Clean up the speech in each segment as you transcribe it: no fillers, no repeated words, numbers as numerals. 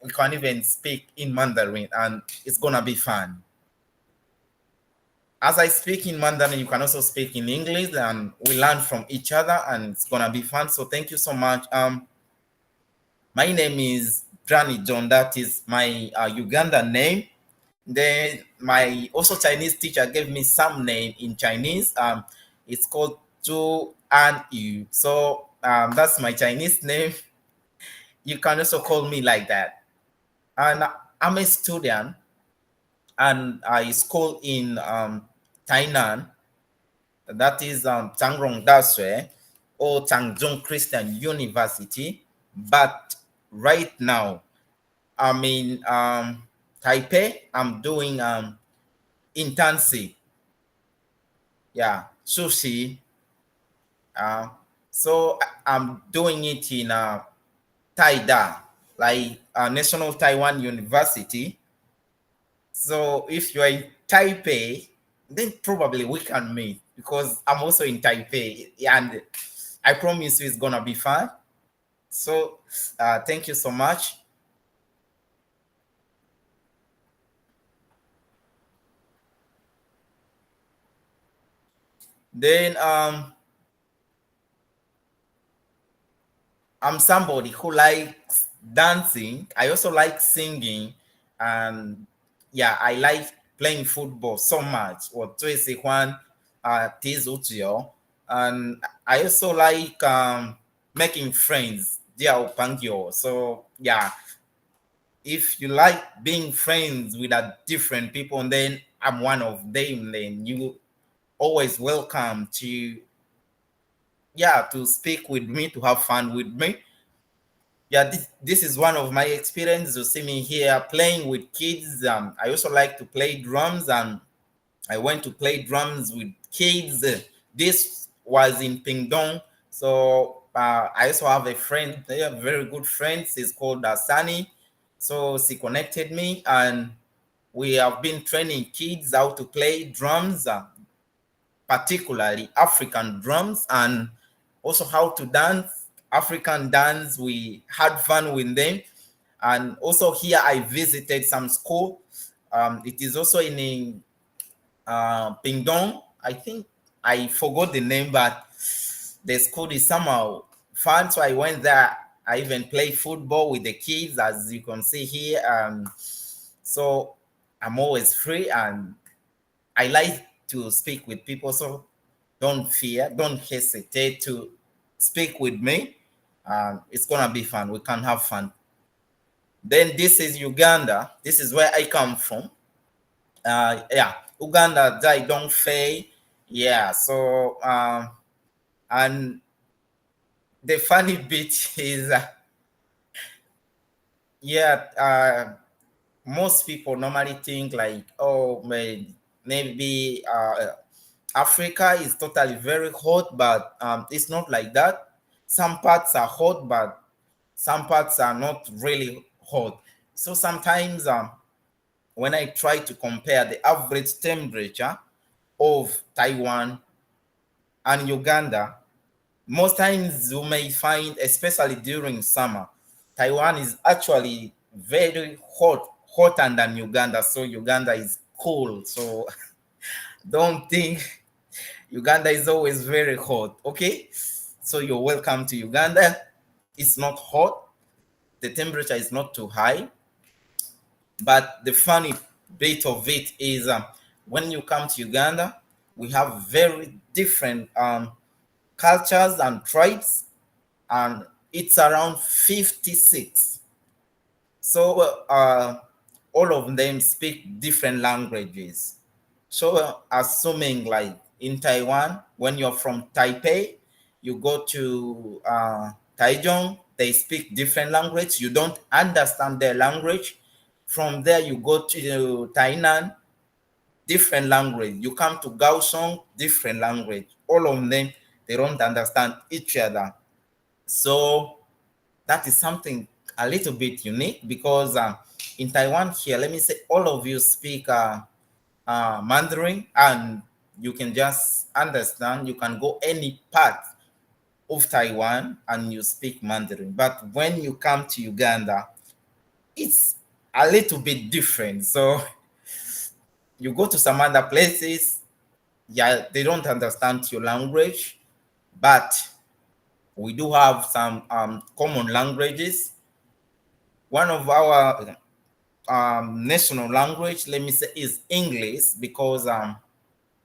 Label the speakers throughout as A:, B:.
A: we can even speak in Mandarin, and it's gonna be fun. As I speak in Mandarin, you can also speak in English, and we learn from each other, and it's gonna be fun. So thank you so much. My name is Drani John. That is my Uganda name. Then my also Chinese teacher gave me some name in Chinese. It's called Zhu An Yu. So that's my Chinese name. You can also call me like that. And I'm a student, and I school in Tainan. That is Changrong Dasue or Changzhou Christian University. But right now, I'm in Taipei. I'm doing internship. Yeah, sushi. Uh, so I'm doing it in Taida, like National Taiwan University. So if you're in Taipei, then probably we can meet because I'm also in Taipei, and I promise you it's gonna be fun. So thank you so much. Then I'm somebody who likes dancing. I also like singing, and yeah, I like playing football so much. 我最喜欢踢足球 and I also like making friends. 交朋友 So yeah, if you like being friends with a different people, and then I'm one of them, then you always welcome to to speak with me, to have fun with me. Yeah, this is one of my experiences. You see me here playing with kids. I also like to play drums, and I went to play drums with kids. This was in Pingdong. So I also have a friend, they are very good friends. He's called Sani. So she connected me, and we have been training kids how to play drums, particularly African drums, and also how to dance African dance. We had fun with them. And also here I visited some school. It is also in Pingdong. I think I forgot the name, but the school is somehow fun. So I went there. I even play football with the kids, as you can see here. So I'm always free, and I like to speak with people. So don't fear, don't hesitate to speak with me. It's gonna be fun. We can have fun. Then this is Uganda. This is where I come from. Uganda, I don't fay. Yeah, so and the funny bit is, most people normally think like, oh, maybe Africa is totally very hot, but it's not like that. Some parts are hot, but some parts are not really hot. So sometimes when I try to compare the average temperature of Taiwan and Uganda, most times you may find, especially during summer, Taiwan is actually very hot, hotter than Uganda. So Uganda is cool. So don't think Uganda is always very hot. Okay, so you're welcome to Uganda. It's not hot. The temperature is not too high. But the funny bit of it is when you come to Uganda, we have very different cultures and tribes, and it's around 56. So all of them speak different languages. So assuming like in Taiwan, when you're from Taipei, you go to Taichung, they speak different language. You don't understand their language. From there, you go to Tainan, different language. You come to Kaohsiung, different language. All of them, they don't understand each other. So that is something a little bit unique because in Taiwan here, let me say, all of you speak Mandarin, and you can just understand. You can go any part of Taiwan and you speak Mandarin. But when you come to Uganda, it's a little bit different. So you go to some other places, yeah, they don't understand your language, but we do have some common languages. One of our national language, let me say, is English because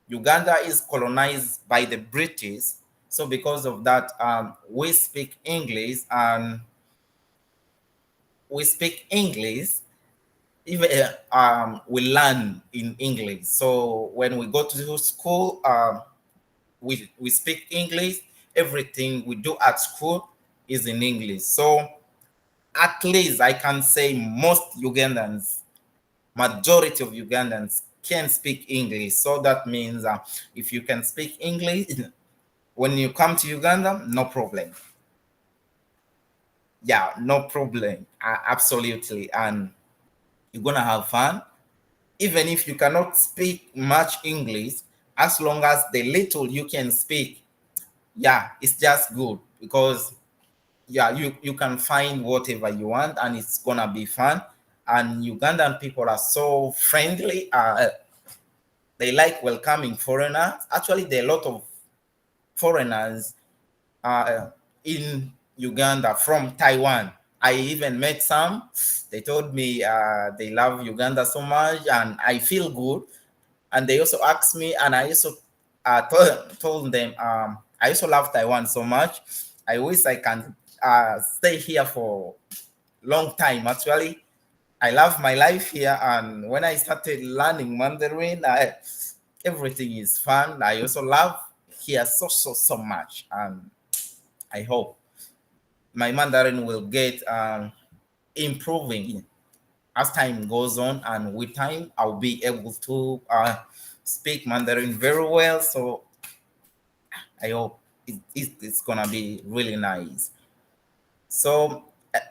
A: Uganda is colonized by the British. So because of that, we speak English, and we speak English. Even we learn in English. So when we go to school, we speak English. Everything we do at school is in English. So at least I can say most Ugandans, majority of Ugandans can speak English. So that means if you can speak English, when you come to Uganda, no problem. Yeah, no problem. Absolutely. And you're going to have fun. Even if you cannot speak much English, as long as the little you can speak, yeah, it's just good because yeah, you can find whatever you want and it's gonna be fun. And Ugandan people are so friendly. They like welcoming foreigners. Actually, there are a lot of foreigners in Uganda from Taiwan. I even met some. They told me they love Uganda so much, and I feel good. And they also asked me, and I also told them I also love Taiwan so much. I wish I can stay here for long time. Actually, I love my life here, and when I started learning Mandarin, everything is fun. I also love here so much, and I hope my Mandarin will get improving as time goes on, and with time I'll be able to speak Mandarin very well. So I hope it's gonna be really nice. So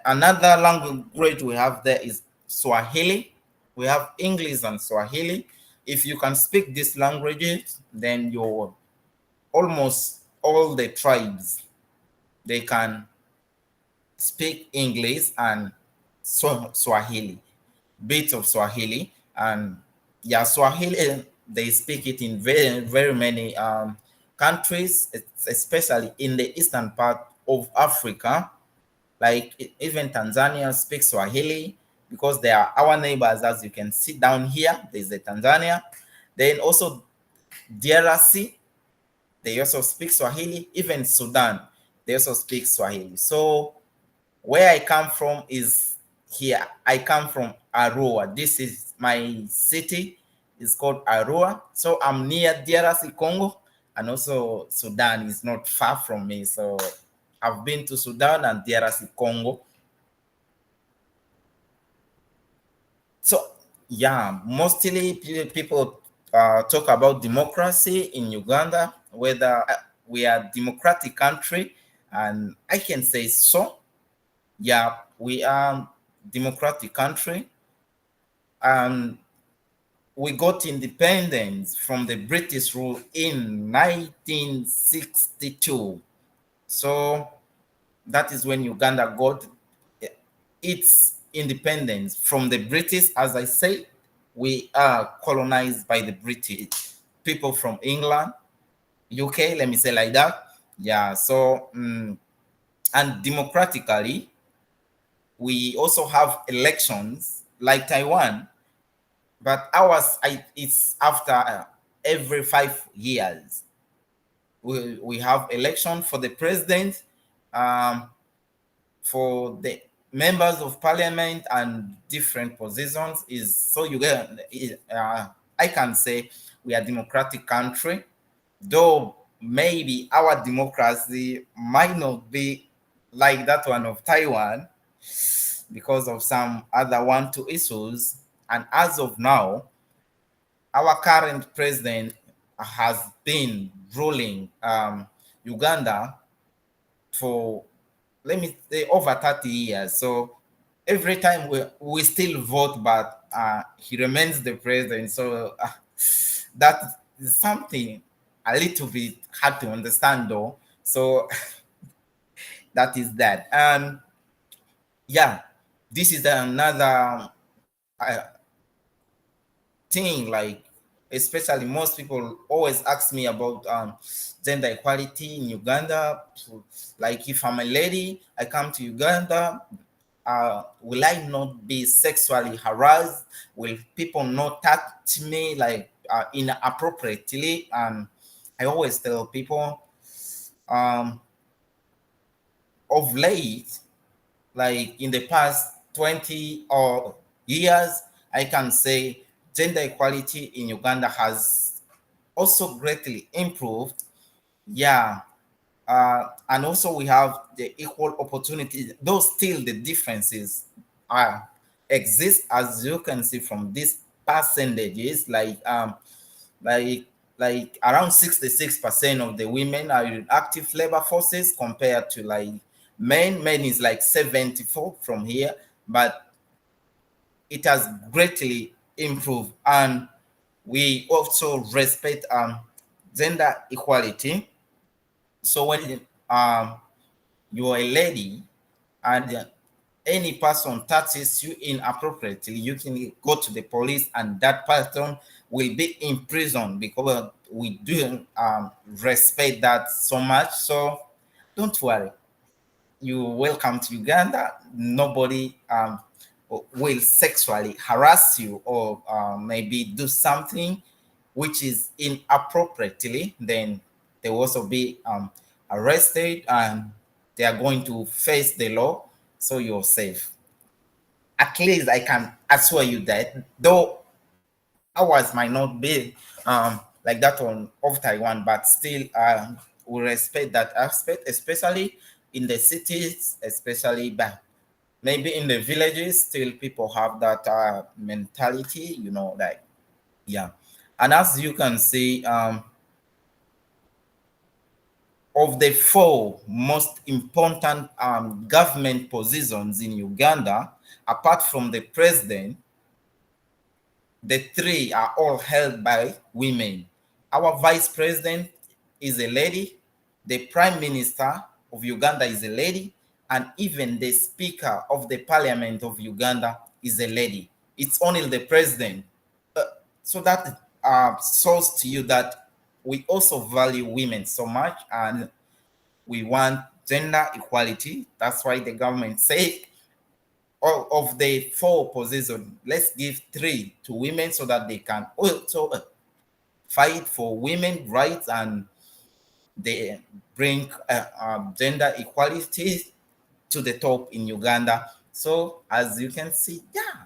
A: another language we have there is Swahili. We have English and Swahili. If you can speak these languages, then you're almost all the tribes they can speak English and Swahili, bits of Swahili, and yeah, Swahili they speak it in very many countries, especially in the eastern part of Africa. Like even Tanzania speaks Swahili because they are our neighbors. As you can see down here, there's the Tanzania. Then also DRC, they also speak Swahili. Even Sudan, they also speak Swahili. So where I come from is here. I come from Arua. This is my city. It's called Arua. So I'm near DRC Congo, and also Sudan is not far from me. So I've been to Sudan and DRC Congo. So yeah, mostly people talk about democracy in Uganda, whether we are democratic country, and I can say so. Yeah, we are democratic country, and we got independence from the British rule in 1962. So that is when Uganda got its independence from the British. As I say, we are colonized by the British, people from England, UK, let me say like that. Yeah, so and democratically, we also have elections like Taiwan, but ours it's after every 5 years. We have election for the president, um, for the members of parliament and different positions. Is so you get I can say we are democratic country, though maybe our democracy might not be like that one of Taiwan because of some other one two issues. And as of now, our current president has been ruling Uganda for, let me say, over 30 years. So every time we still vote, but he remains the president. So that is something a little bit hard to understand, though. So that is that. And yeah, this is another uh, thing, like especially most people always ask me about gender equality in Uganda. So, like if I'm a lady, I come to Uganda, will I not be sexually harassed? Will people not touch me like inappropriately? And I always tell people, um, of late, like in the past 20 or years, I can say gender equality in Uganda has also greatly improved. Yeah. And also we have the equal opportunity, though still the differences are exist, as you can see from these percentages, like like around 66% of the women are in active labor forces compared to like men is like 74 from here, but it has greatly improved. And we also respect gender equality. So when you are a lady and any person touches you inappropriately, you can go to the police and that person will be in prison, because we do respect that so much. So don't worry, you welcome to Uganda. Nobody will sexually harass you or maybe do something which is inappropriately. Then they will also be arrested and they are going to face the law. So you're safe. At least I can assure you that, though ours might not be like that one of Taiwan, but still we respect that aspect, especially in the cities, especially back. Maybe in the villages, still people have that mentality, like, yeah. And as you can see, of the four most important government positions in Uganda, apart from the president, the three are all held by women. Our vice president is a lady, the prime minister of Uganda is a lady, and even the speaker of the parliament of Uganda is a lady. It's only the president. Uh, so that shows to you that we also value women so much and we want gender equality. That's why the government say all of the four positions, let's give three to women so that they can also fight for women rights and they bring gender equality to the top in Uganda. So as you can see, yeah,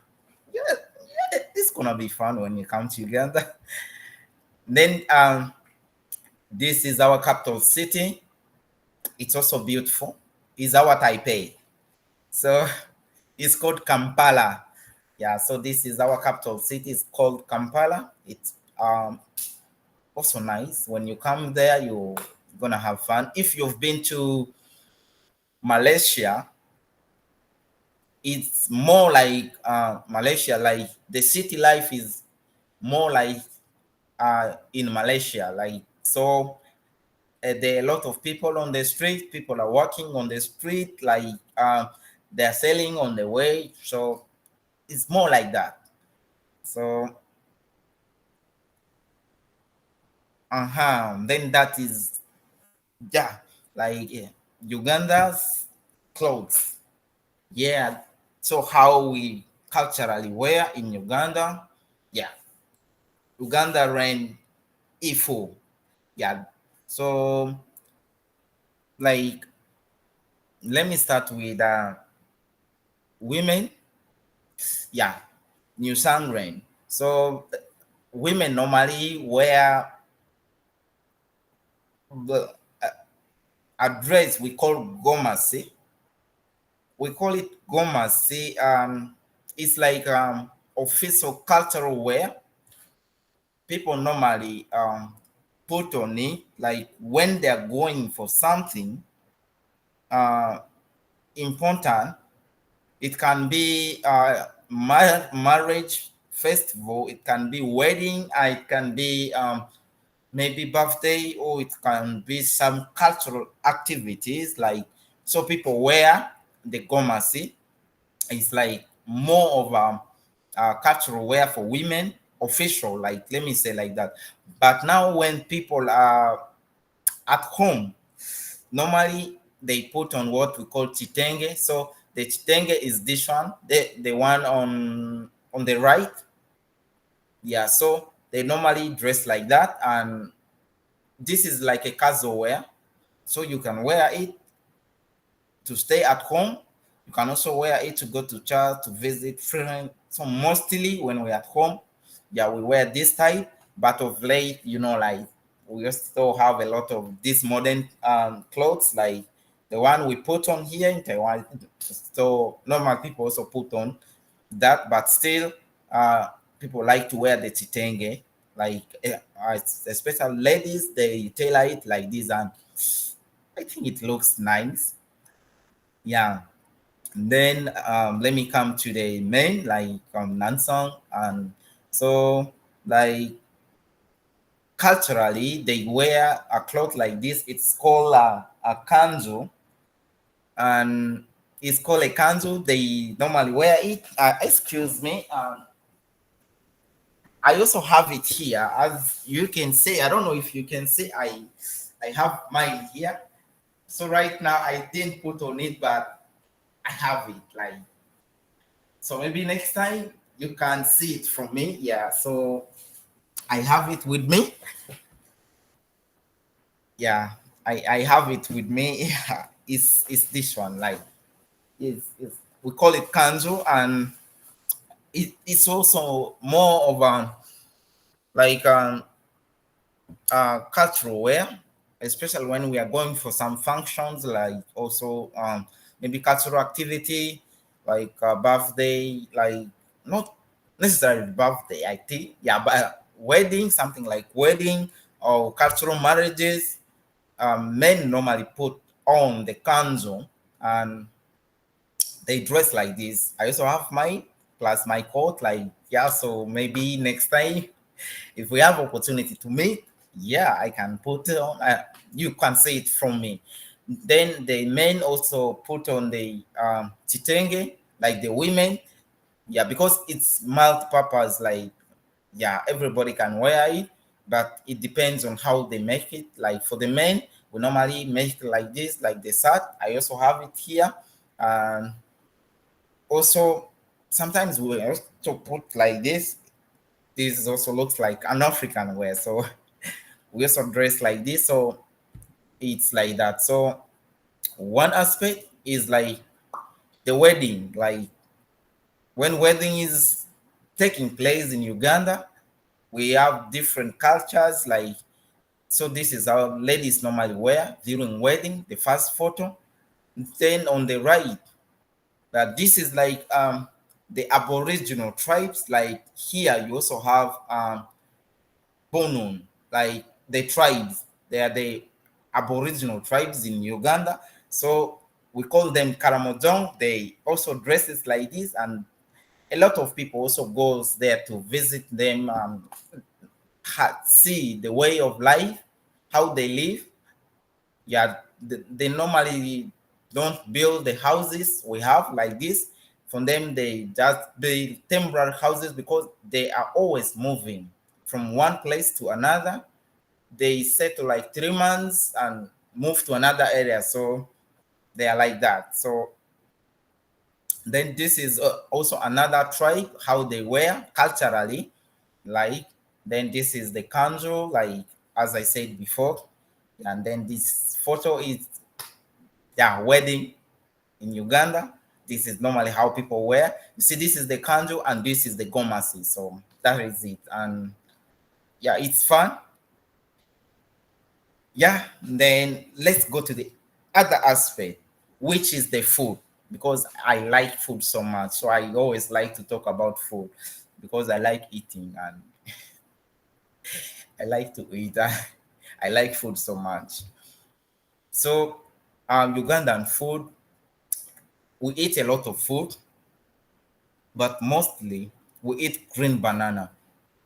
A: it's gonna be fun when you come to Uganda. Then this is our capital city. It's also beautiful. It's our Taipei. So it's called Kampala. Yeah, so this is our capital city. It's called Kampala. It's also nice. When you come there, you're gonna have fun. If you've been to Malaysia, it's more like Malaysia. Like the city life is more like in Malaysia. Like so, there are a lot of people on the street. People are walking on the street. Like they're selling on the way. So it's more like that. So then that is, yeah, like Uganda's clothes. Yeah. So how we culturally wear in Uganda. Yeah. Uganda ran Ifo. Yeah. So like let me start with women. Yeah. New Sangren. So women normally wear the a dress we call gomasi. We call it gomasi. It's like official cultural wear. People normally put on it like when they're going for something uh, important. It can be marriage festival, it can be wedding, it can be maybe birthday, or it can be some cultural activities. Like so people wear the gomasi. It's like more of a cultural wear for women, official, like let me say like that. But now when people are at home, normally they put on what we call chitenge. So the chitenge is this one, the one on the right. Yeah, so they normally dress like that, and this is like a casual wear. So you can wear it to stay at home. You can also wear it to go to church, to visit friends. So mostly when we're at home, yeah, we wear this type. But of late, like we still have a lot of these modern clothes, like the one we put on here in Taiwan. So normal people also put on that, but still, uh, people like to wear the chitenge. Like especially ladies, they tailor it like this, and I think it looks nice. Yeah. Then let me come to the men like Nansang, and so like culturally they wear a cloth like this. It's called a kanzu, and it's called a kanzu. They normally wear it. Excuse me. I also have it here, as you can see. I don't know if you can see. I have mine here. So right now I didn't put on it, but I have it like. So maybe next time you can see it from me. Yeah. So I have it with me. Yeah. I have it with me. Yeah. It's this one. Like it's we call it kanjo, and it's also more of like cultural wear, especially when we are going for some functions, like also maybe cultural activity, like birthday, like not necessarily birthday, I think, yeah, but wedding, something like wedding or cultural marriages. Men normally put on the kanzo, and they dress like this. I also have mine plus my coat, like yeah. So maybe next time if we have opportunity to meet, yeah, I can put it on. You can see it from me. Then the men also put on the chitenge, like the women, yeah, because it's multi-purpose. Like yeah, everybody can wear it, but it depends on how they make it. Like for the men, we normally make it like this, like the shirt. I also have it here, and also sometimes we also put like this. This also looks like an African wear, so we also dress like this, so it's like that. So one aspect is like the wedding, like when wedding is taking place in Uganda, we have different cultures. Like so, this is how ladies normally wear during wedding. The first photo, then on the right, that this is like the Aboriginal tribes. Like here, you also have Bonun, like the tribes. They are the Aboriginal tribes in Uganda. So we call them Karamojong. They also dresses like this, and a lot of people also goes there to visit them, see the way of life, how they live. Yeah, they normally don't build the houses we have like this. From them, they just build temporary houses because they are always moving from one place to another. They settle like 3 months and move to another area. So they are like that. So then this is also another tribe, how they wear culturally. Like then this is the kanjo, like as I said before. And then this photo is yeah, wedding in Uganda. This is normally how people wear. You see, this is the kanjo and this is the gomasi. So that is it. And yeah, it's fun. Yeah, then let's go to the other aspect, which is the food, because I like food so much. So I always like to talk about food because I like eating and I like to eat. I like food so much. So, Ugandan food, we eat a lot of food, but mostly we eat green banana.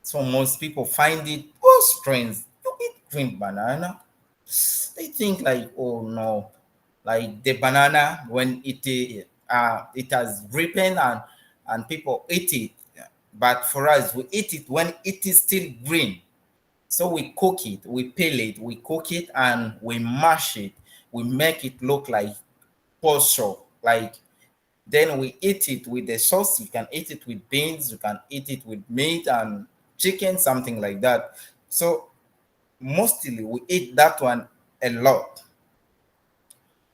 A: So most people find it strange. You eat green banana? They think like, oh no, like the banana when it it has ripened and people eat it. But for us, we eat it when it is still green. So we cook it, we peel it, we cook it, and we mash it. We make it look like posho. Like then we eat it with the sauce. You can eat it with beans, you can eat it with meat and chicken, something like that. So mostly we eat that one a lot.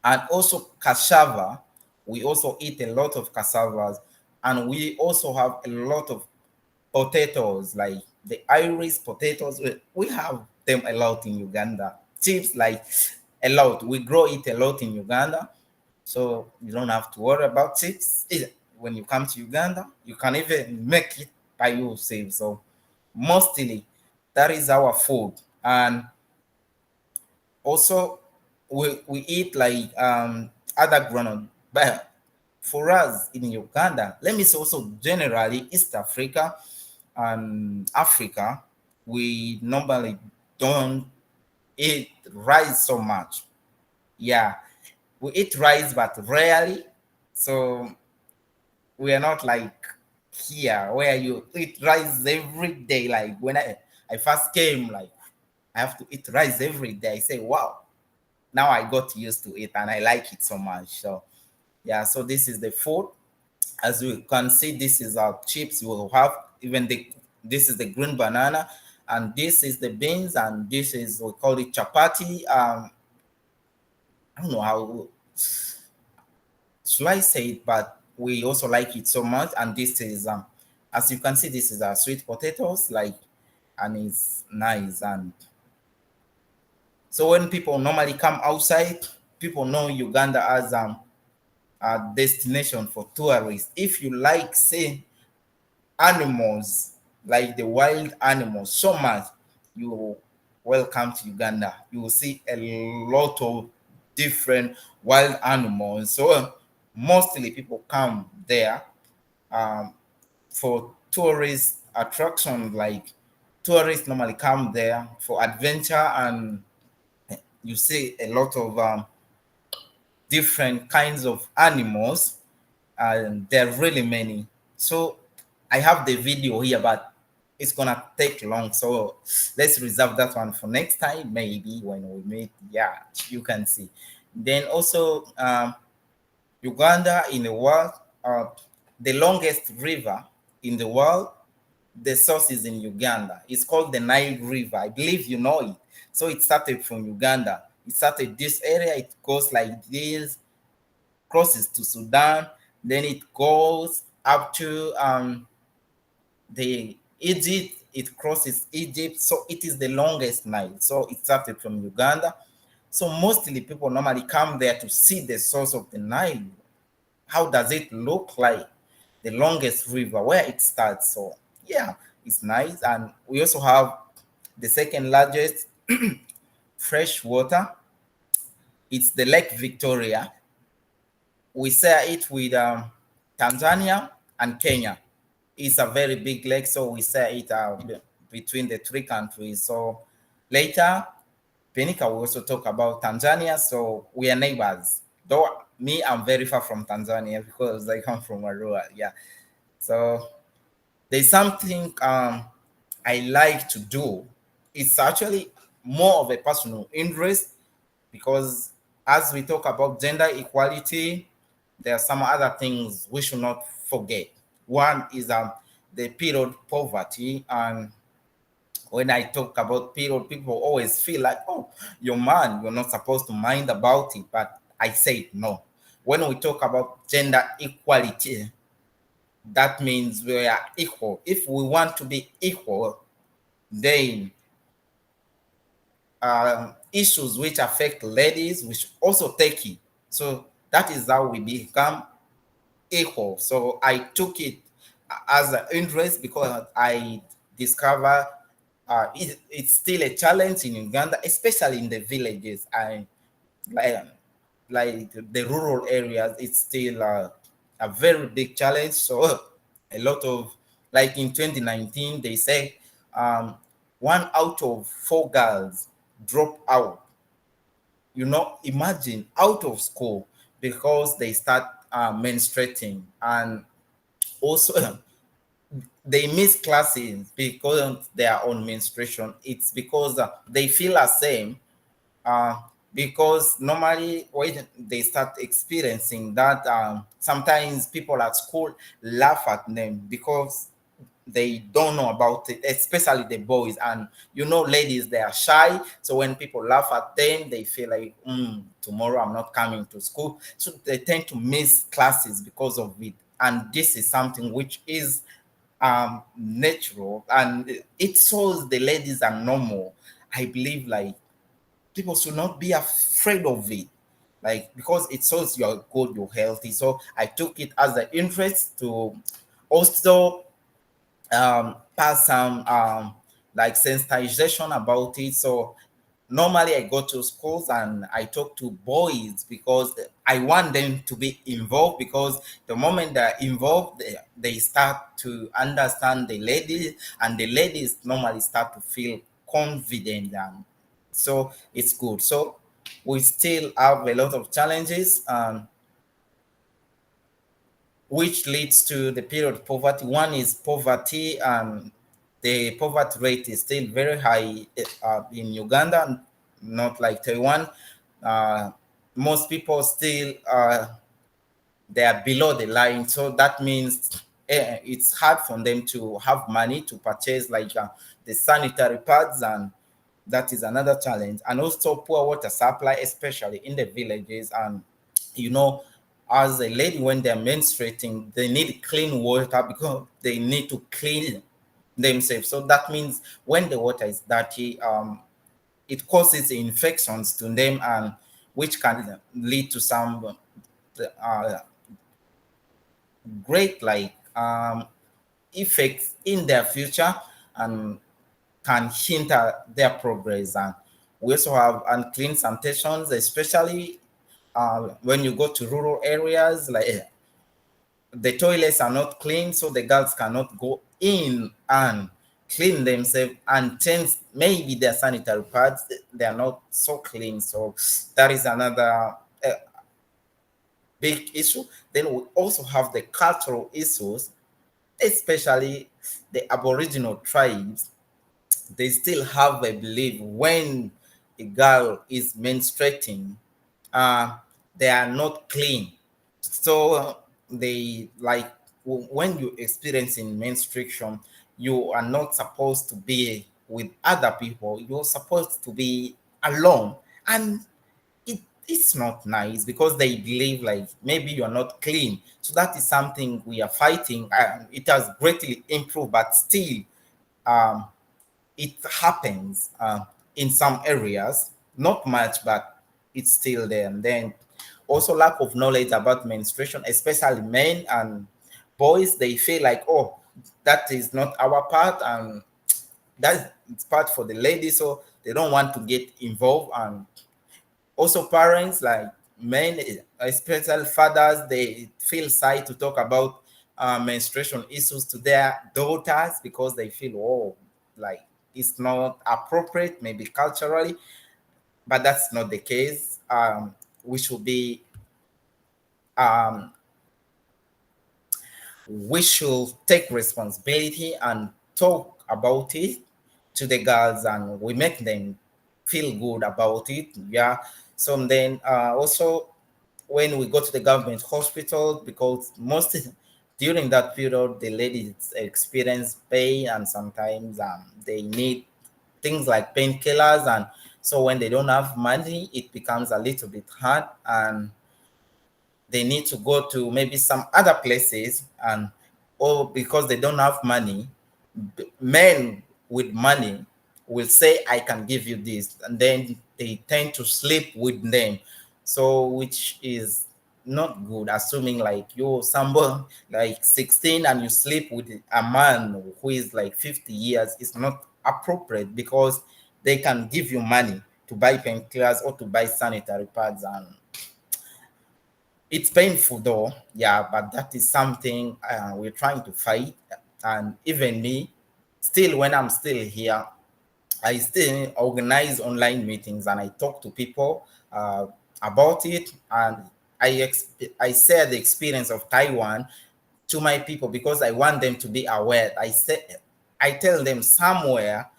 A: And also cassava, we also eat a lot of cassavas, and we also have a lot of potatoes, like the Irish potatoes. We have them a lot in Uganda. Chips, like a lot. We grow it a lot in Uganda, so you don't have to worry about chips. When you come to Uganda, you can even make it by yourself. So mostly that is our food. And also we eat like other ground. But for us in Uganda, let me say also generally East Africa and Africa, we normally don't eat rice so much. Yeah, we eat rice but rarely. So we are not like here where you eat rice every day. Like when I first came, like I have to eat rice every day. I say, wow, now I got used to it and I like it so much. So yeah, so this is the food. As you can see, this is our chips. We will have even the this is the green banana, and this is the beans, and this is we call it chapati. I don't know how should I say it, but we also like it so much. And this is as you can see, this is our sweet potatoes, like, and it's nice. And so when people normally come outside, people know Uganda as a destination for tourists. If you like, say, animals, like the wild animals so much, you welcome to Uganda. You will see a lot of different wild animals. So mostly people come there um, for tourist attraction. Like tourists normally come there for adventure, and you see a lot of different kinds of animals, and there are really many. So I have the video here, but it's gonna take long. So let's reserve that one for next time, maybe when we meet. Yeah, you can see. Then also Uganda in the world, the longest river in the world, the source is in Uganda. It's called the Nile River. I believe you know it. So it started from Uganda. It started this area. It goes like this, crosses to Sudan, then it goes up to the Egypt, it crosses Egypt. So it is the longest Nile. So it started from Uganda. So mostly people normally come there to see the source of the Nile. How does it look like? The longest river, where it starts. So yeah, it's nice. And we also have the second largest fresh water. It's the Lake Victoria. We share it with Tanzania and Kenya. It's a very big lake, so we share it between the three countries. So later, Benica will also talk about Tanzania. So we are neighbors. Though me, I'm very far from Tanzania because I come from Arua. Yeah. So there's something I like to do. It's actually more of a personal interest because as we talk about gender equality, there are some other things we should not forget. One is the period poverty. And when I talk about period, people always feel like, oh, you're man, you're not supposed to mind about it. But I say no. When we talk about gender equality, that means we are equal. If we want to be equal, then issues which affect ladies, we should also take it. So that is how we become equal. So I took it as an interest because I discover it's still a challenge in Uganda, especially in the villages. I like, like the rural areas, it's still a very big challenge. So a lot of, like in 2019, they say one out of four girls drop out. Imagine, out of school because they start menstruating, and also they miss classes because they are on menstruation. It's because they feel the same, uh, because normally when they start experiencing that, sometimes people at school laugh at them because they don't know about it, especially the boys. And ladies, they are shy, so when people laugh at them, they feel like, tomorrow I'm not coming to school, so they tend to miss classes because of it. And this is something which is natural, and it shows the ladies are normal. I believe like people should not be afraid of it, like, because it shows you're good, you're healthy. So I took it as an interest to also pass some like sensitization about it. So normally I go to schools and I talk to boys because I want them to be involved, because the moment they're involved, they start to understand the ladies, and the ladies normally start to feel confident, and so it's good. So we still have a lot of challenges, which leads to the period of poverty. One is poverty, and the poverty rate is still very high in Uganda, not like Taiwan. Uh, Most people still they are below the line, so that means it's hard for them to have money to purchase like the sanitary pads, and that is another challenge. And also poor water supply, especially in the villages. And you know as a lady, when they're menstruating, they need clean water because they need to clean themselves. So that means when the water is dirty, it causes infections to them, and which can lead to some uh, great like effects in their future, and can hinder their progress. And we also have unclean sanitations, especially when you go to rural areas, like the toilets are not clean, so the girls cannot go in and clean themselves, and change maybe their sanitary pads, they are not so clean. So that is another big issue. Then we also have the cultural issues, especially the Aboriginal tribes. They still have a belief when a girl is menstruating, uh, they are not clean. So they like, when you experiencing menstruation, you are not supposed to be with other people. You're supposed to be alone, and it's not nice because they believe like maybe you are not clean. So that is something we are fighting. It has greatly improved, but still, um, it happens in some areas, not much, but it's still there. And then also lack of knowledge about menstruation, especially men and boys. They feel like, oh, that is not our part, and that's part for the ladies, so they don't want to get involved. And also parents, like men, especially fathers, they feel shy to talk about menstruation issues to their daughters because they feel, oh, like it's not appropriate, maybe culturally. But that's not the case. We should be um, we should take responsibility and talk about it to the girls, and we make them feel good about it. Yeah. So then also when we go to the government hospital, because most during that period the ladies experience pain, and sometimes they need things like painkillers. And so when they don't have money, it becomes a little bit hard, and they need to go to maybe some other places. And or because they don't have money, men with money will say, I can give you this, and then they tend to sleep with them. So which is not good, assuming like you're somebody like 16 and you sleep with a man who is like 50 years. It's not appropriate, because they can give you money to buy painkillers or to buy sanitary pads. And it's painful though, yeah, but that is something we're trying to fight. And even me, still, when I'm still here, I still organize online meetings and I talk to people about it. And I share the experience of Taiwan to my people because I want them to be aware. I tell them somewhere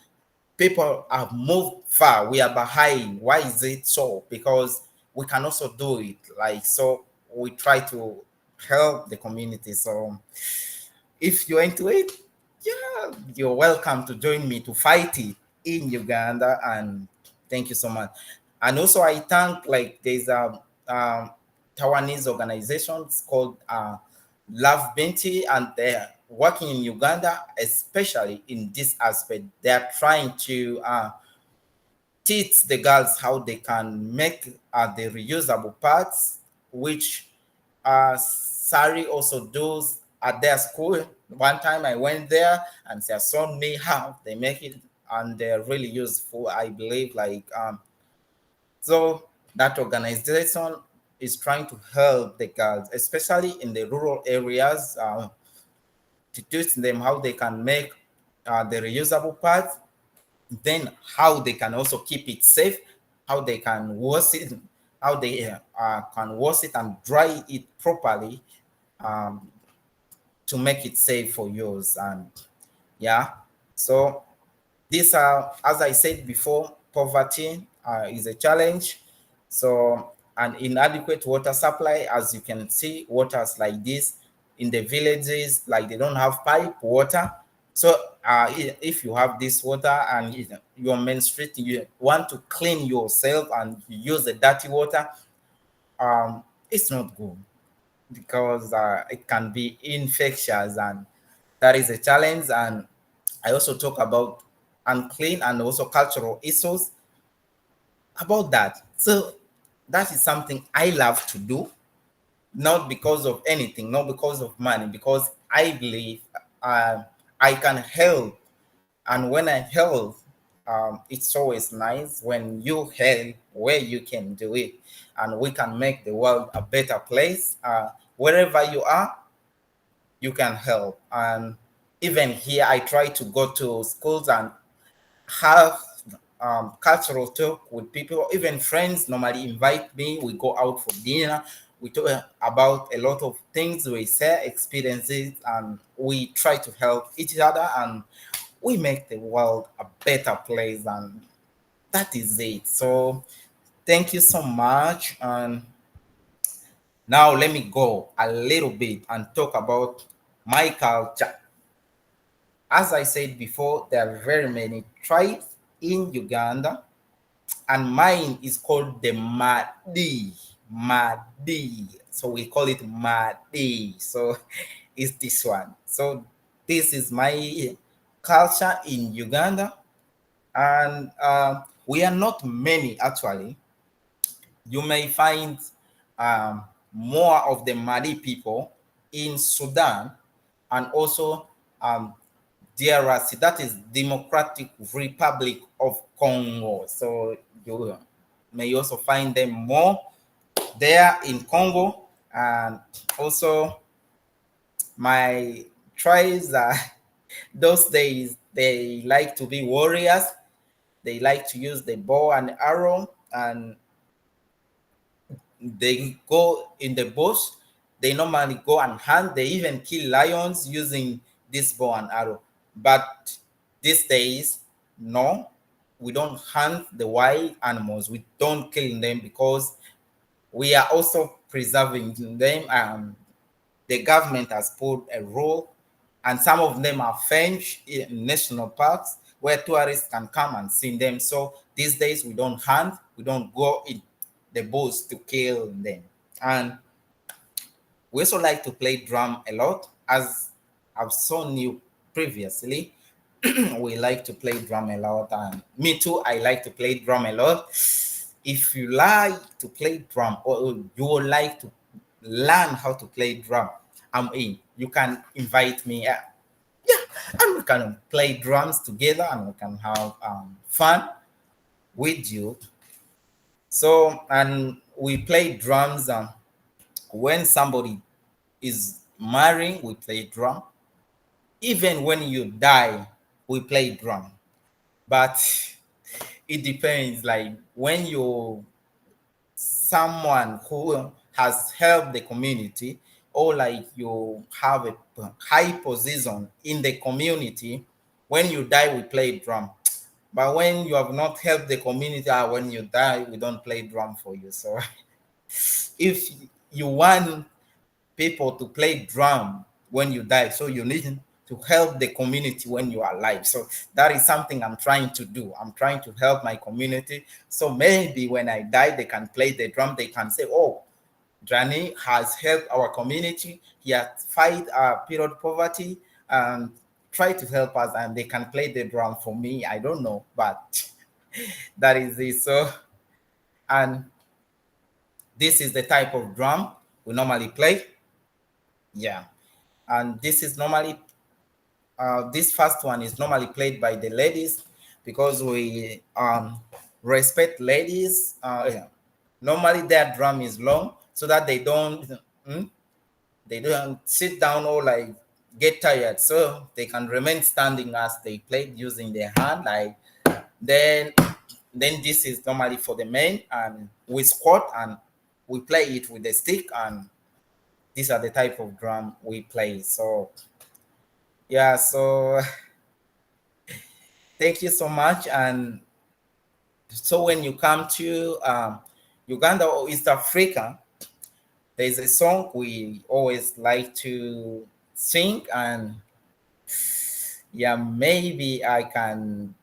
A: people have moved far. We are behind. Why is it so? Because we can also do it. Like so, we try to help the community. So if you're into it, yeah, you're welcome to join me to fight it in Uganda. And thank you so much. And also, I thank like there's a Taiwanese organizations called Love Binti, and they're working in Uganda, especially in this aspect. They are trying to teach the girls how they can make the reusable parts, which Sari also does at their school. One time I went there and they showed me how they make it, and they're really useful. I believe so that organization is trying to help the girls, especially in the rural areas, to teach them how they can make the reusable parts, then how they can also keep it safe, how they can wash it, how they can wash it and dry it properly, um, to make it safe for use. And yeah, so these are, as I said before, poverty is a challenge. So an inadequate water supply, as you can see, waters like this in the villages, like they don't have pipe water. So if you have this water and you're menstruating, you want to clean yourself and you use the dirty water, it's not good because it can be infectious, and that is a challenge. And I also talk about unclean and also cultural issues about that. So that is something I love to do, not because of anything, not because of money, because I believe I can help. And when I help, it's always nice when you help where you can do it. And we can make the world a better place. Wherever you are, you can help. And even here, I try to go to schools and have cultural talk with people. Even friends normally invite me. We go out for dinner. We talk about a lot of things. We share experiences and we try to help each other, and we make the world a better place. And that is it. So thank you so much. And now let me go a little bit and talk about my culture. As I said before, there are very many tribes in Uganda, and mine is called the Madi. Madi. So we call it Madi. So it's this one. So this is my culture in Uganda, and we are not many actually. You may find more of the Madi people in Sudan, and also DRC, that is Democratic Republic of Congo. So you may also find them more there in Congo. And also my tribes are those days they like to be warriors. They like to use the bow and arrow, and they go in the bush. They normally go and hunt. They even kill lions using this bow and arrow. But these days, no, we don't hunt the wild animals. We don't kill them because we are also preserving them. The government has put a rule, and some of them are fenced in national parks where tourists can come and see them. So these days, we don't hunt. We don't go in the bush to kill them. And we also like to play drum a lot, as I've shown you previously. We like to play drum a lot, and me too. I like to play drum a lot. If you like to play drum, or you would like to learn how to play drum, I'm in. You can invite me. And we can play drums together, and we can have fun with you. So, and we play drums. When somebody is marrying, we play drum. Even when you die, we play drum. But it depends. Like when you someone who has helped the community, or like you have a high position in the community, when you die, we play drum. But when you have not helped the community, when you die, we don't play drum for you. So if you want people to play drum when you die, so you need to help the community when you are alive. So that is something I'm trying to do. I'm trying to help my community. So maybe when I die, they can play the drum. They can say, oh, Drani has helped our community. He has fight period poverty and try to help us, and they can play the drum for me. I don't know, but that is it. So, and this is the type of drum we normally play. Yeah, and this is normally this first one is normally played by the ladies, because we respect ladies. Yeah. Normally their drum is long so that they don't sit down or like get tired, so they can remain standing as they play using their hand. Like then this is normally for the men, and we squat and we play it with the stick, and these are the type of drum we play. So yeah, so thank you so much. And so when you come to Uganda or East Africa, there's a song we always like to sing, and yeah, maybe I can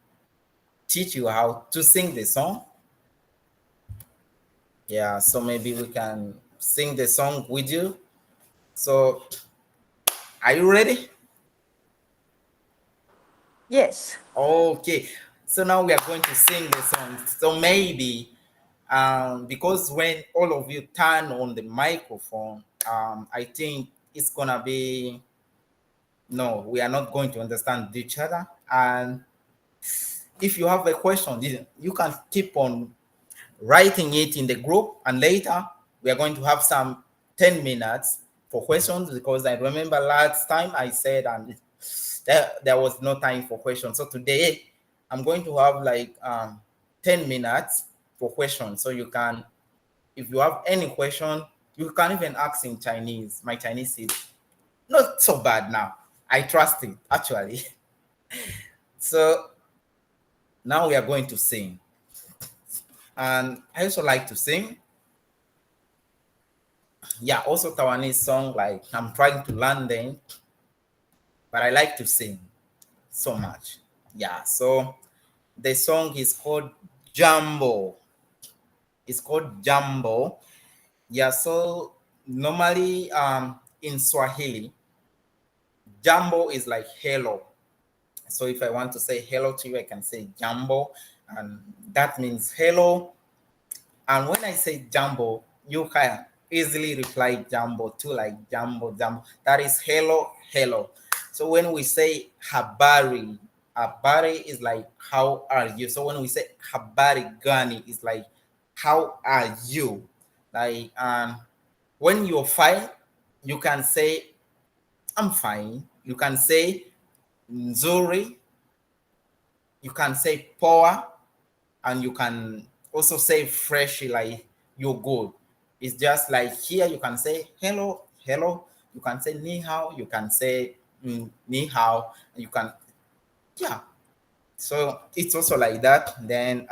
A: teach you how to sing the song. Yeah, so maybe we can sing the song with you. So are you ready?
B: Yes.
A: Okay, so now we are going to sing the song. So maybe because when all of you turn on the microphone, I think it's gonna be no, we are not going to understand each other. And if you have a question, you can keep on writing it in the group, and later we are going to have some 10 minutes for questions, because I remember last time I said and there was no time for questions. So today I'm going to have like 10 minutes for questions. So you can, if you have any question, you can even ask in Chinese. My Chinese is not so bad now. I trust it actually. So now we are going to sing. And I also like to sing. Yeah, also Taiwanese song, like I'm trying to learn them, but I like to sing so much. Yeah, so the song is called Jumbo. It's called Jumbo. Yeah, so normally in Swahili, Jumbo is like hello. So if I want to say hello to you, I can say Jumbo, and that means hello. And when I say Jumbo, you can easily reply Jumbo too, like Jumbo, Jumbo. That is hello, hello. So when we say Habari, Habari is like how are you? So when we say Habari Gani, it's like how are you? Like when you're fine, you can say I'm fine. You can say Nzuri. You can say Poa, and you can also say fresh, like you're good. It's just like here you can say hello, hello. You can say ni hao. You can say ni hao. You can, yeah. So it's also like that. Then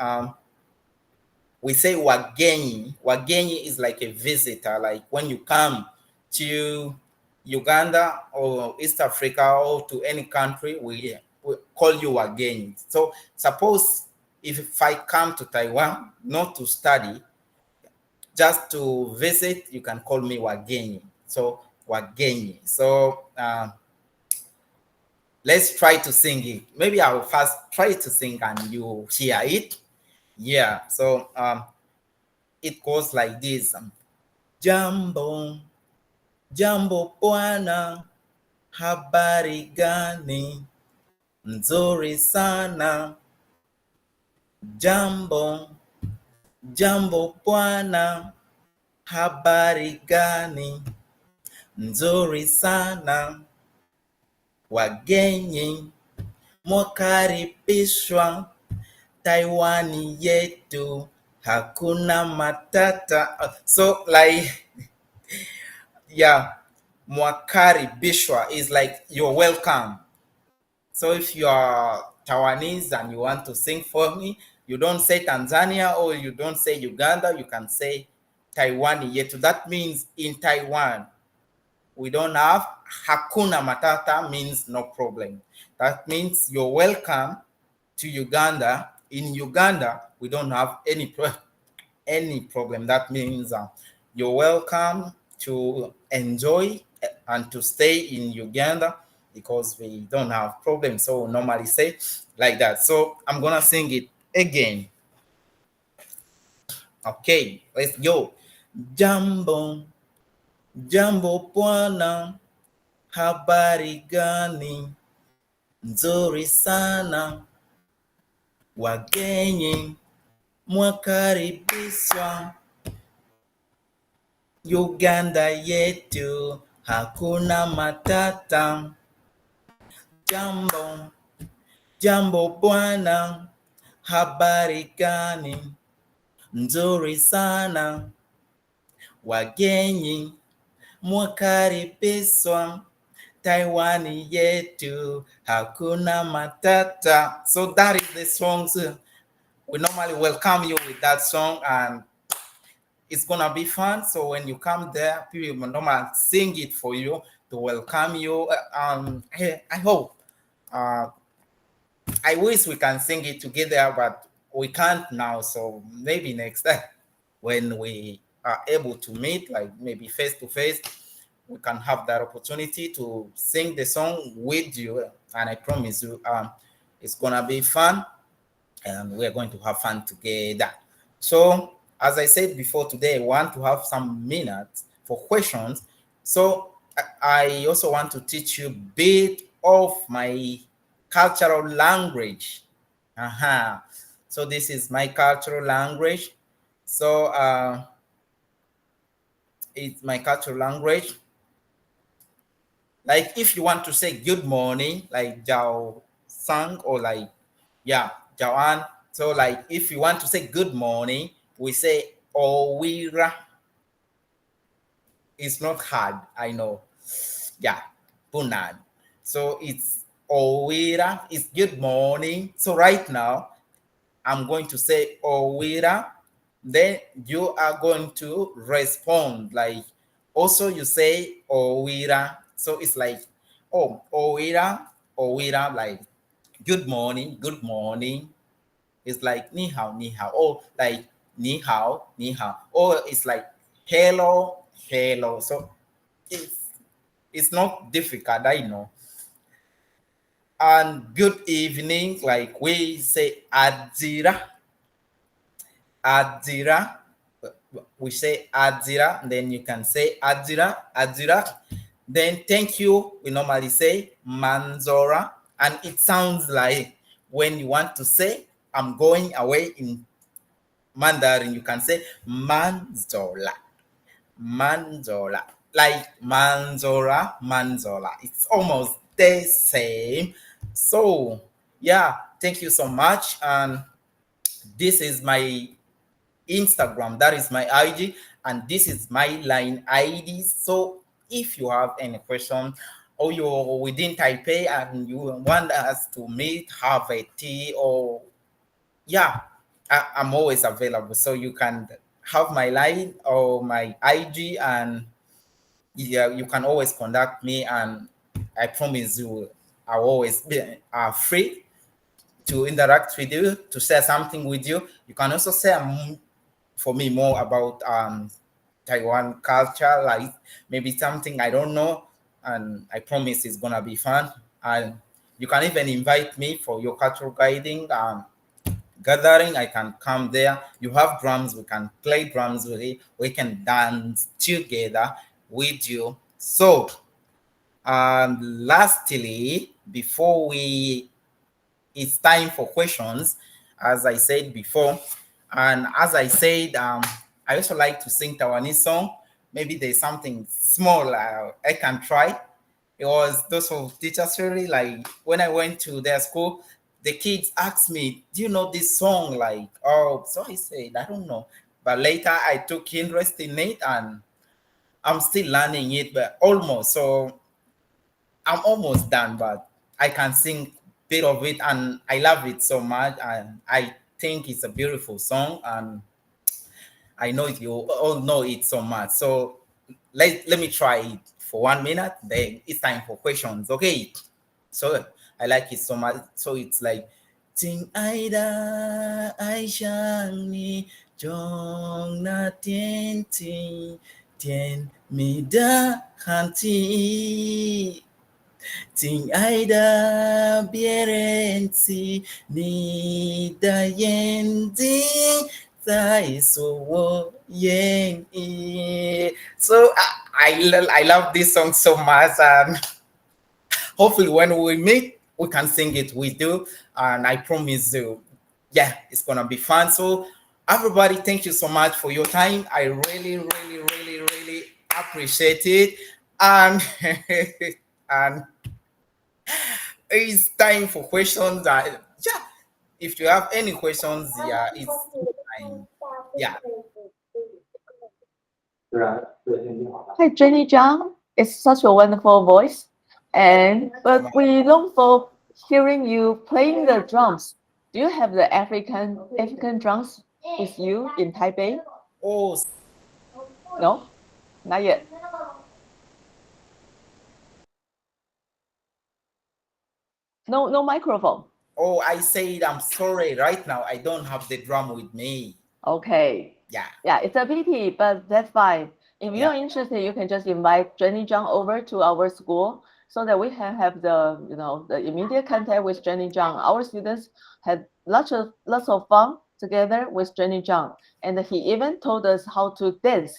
A: we say wageni. Wageni is like a visitor. Like when you come to Uganda or East Africa or to any country, we call you wageni. So suppose if I come to Taiwan, not to study, just to visit, you can call me wageni. So wageni. So let's try to sing it. Maybe I will first try to sing and you hear it. Yeah. So it goes like this. Jambo, jambo bwana, habari gani? Nzuri sana. Jambo, jambo bwana, habari gani? Nzuri sana. Wageni mwakaribishwa Taiwani yetu, hakuna matata. So like Yeah, Mwakari Bishwa is like you're welcome. So if you are Taiwanese and you want to sing for me, you don't say Tanzania or you don't say Uganda, you can say Taiwan yetu. That means in Taiwan, we don't have Hakuna Matata means no problem. That means you're welcome to Uganda. In Uganda, we don't have any problem. That means you're welcome to enjoy and to stay in Uganda because we don't have problems. So normally say like that. So I'm gonna sing it again. Okay, let's go. Jambo, jambo bwana, habari gani? Nzuri sana, wageni mwakaribishwa Uganda yetu hakuna matata. Jambo, jambo bwana, habari gani? Nzuri sana, wageni mwakaribishwa Taiwani yetu hakuna matata. So that is the song. We normally welcome you with that song, and it's gonna be fun. So when you come there, people will normally sing it for you to welcome you. I hope. Uh, I wish we can sing it together, but we can't now. So maybe next time when we are able to meet, like maybe face to face, we can have that opportunity to sing the song with you. And I promise you, it's gonna be fun, and we're going to have fun together. So, as I said before, today I want to have some minutes for questions. So, I also want to teach you a bit of my cultural language. Uh-huh. So, this is my cultural language. So, it's my cultural language. Like if you want to say good morning, like Jao Sang, or like, yeah, Jawan. So like if you want to say good morning, we say Owira. It's not hard, I know. Yeah, Punan. So it's Owira, it's good morning. So right now, I'm going to say Owira. Then you are going to respond. Like also you say Owira. So it's like, oh, Owira, Owira, like good morning, good morning. It's like ni hao, ni hao. Or like ni hao, ni hao. Or it's like hello, hello. So it's it's not difficult, I know. And good evening, like we say Adzira, Adzira. We say Adzira, then you can say Adzira, Adzira. Then thank you, we normally say Manzora. And it sounds like when you want to say I'm going away in Mandarin, you can say Manzola, Manzola. Like Manzora, Manzola. It's almost the same. So yeah, thank you so much. And this is my Instagram, that is my IG, and this is my line ID. So if you have any question or you're within Taipei and you want us to meet, have a tea, or yeah, I'm always available. So you can have my line or my IG, and yeah, you can always contact me, and I promise you I'll always be free to interact with you, to share something with you. You can also share for me more about Taiwan culture, like maybe something I don't know, and I promise it's gonna be fun. And you can even invite me for your cultural guiding gathering. I can come there. You have drums, we can play drums with it. We can dance together with you. So, lastly, before we it's time for questions, as I said before. And as I said, I also like to sing Taiwanese song. Maybe there's something small I can try. It was those of teachers really like when I went to their school, the kids asked me, "Do you know this song?" Like, oh, so I said, I don't know. But later I took interest in it, and I'm still learning it, but almost. So I'm almost done, but I can sing bit of it, and I love it so much. And I think it's a beautiful song, and I know you all know it so much. So let me try it for 1 minute. Then it's time for questions. Okay. So I like it so much. So it's like Ting Aida Aishang ni Jong na Tien Ting Tien Mi Da Hanti Ting Aida Bierensi Ni Da Yen Ding Zai So Wo Yen I. So I love this song so much, and hopefully when we meet we can sing it with you, and I promise you, yeah, it's gonna be fun. So everybody, thank you so much for your time. I really appreciate it, and and it's time for questions. Yeah, if you have any questions, yeah, it's time. Yeah.
B: Hi, Jenny Zhang. It's such a wonderful voice. And but we long for hearing you playing the drums. Do you have the African drums with you in Taipei?
A: Oh,
B: No, not yet. No microphone.
A: oh, I said I'm sorry. Right now, I don't have the drum with me.
B: Okay.
A: Yeah.
B: Yeah, it's a pity, but that's fine. If
A: Yeah.
B: you're interested, you can just invite Jenny Zhang over to our school so that we can have the immediate contact with Jenny Zhang. Our students had lots of fun together with Jenny Zhang, and he even told us how to dance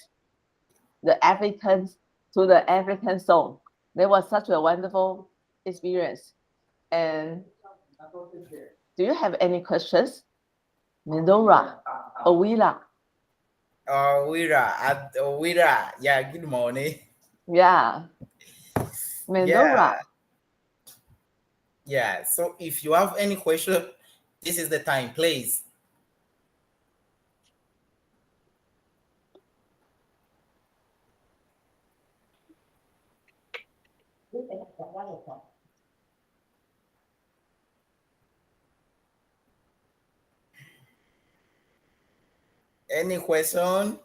B: the African to the African song. That was such a wonderful experience. And do you have any questions? Medora, Owila.
A: Wira. Yeah, good morning.
B: Yeah,
A: Yeah,
B: Medora.
A: yeah. So if you have any question, this is the time, please. Any question?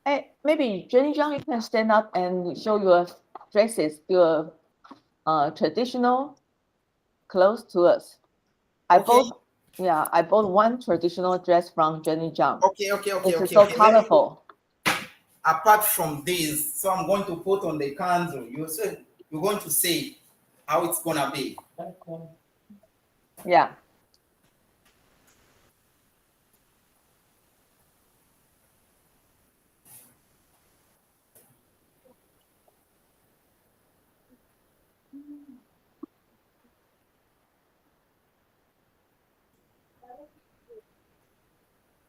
B: Hey, maybe Jenny Zhang, you can stand up and show your dresses, your traditional clothes to us. I
A: Okay,
B: bought, yeah, I bought one traditional dress from Jenny Zhang. It's so
A: okay.
B: colorful.
A: Apart from this, so I'm going to put on the candle. You're going to see how it's gonna be.
B: Yeah.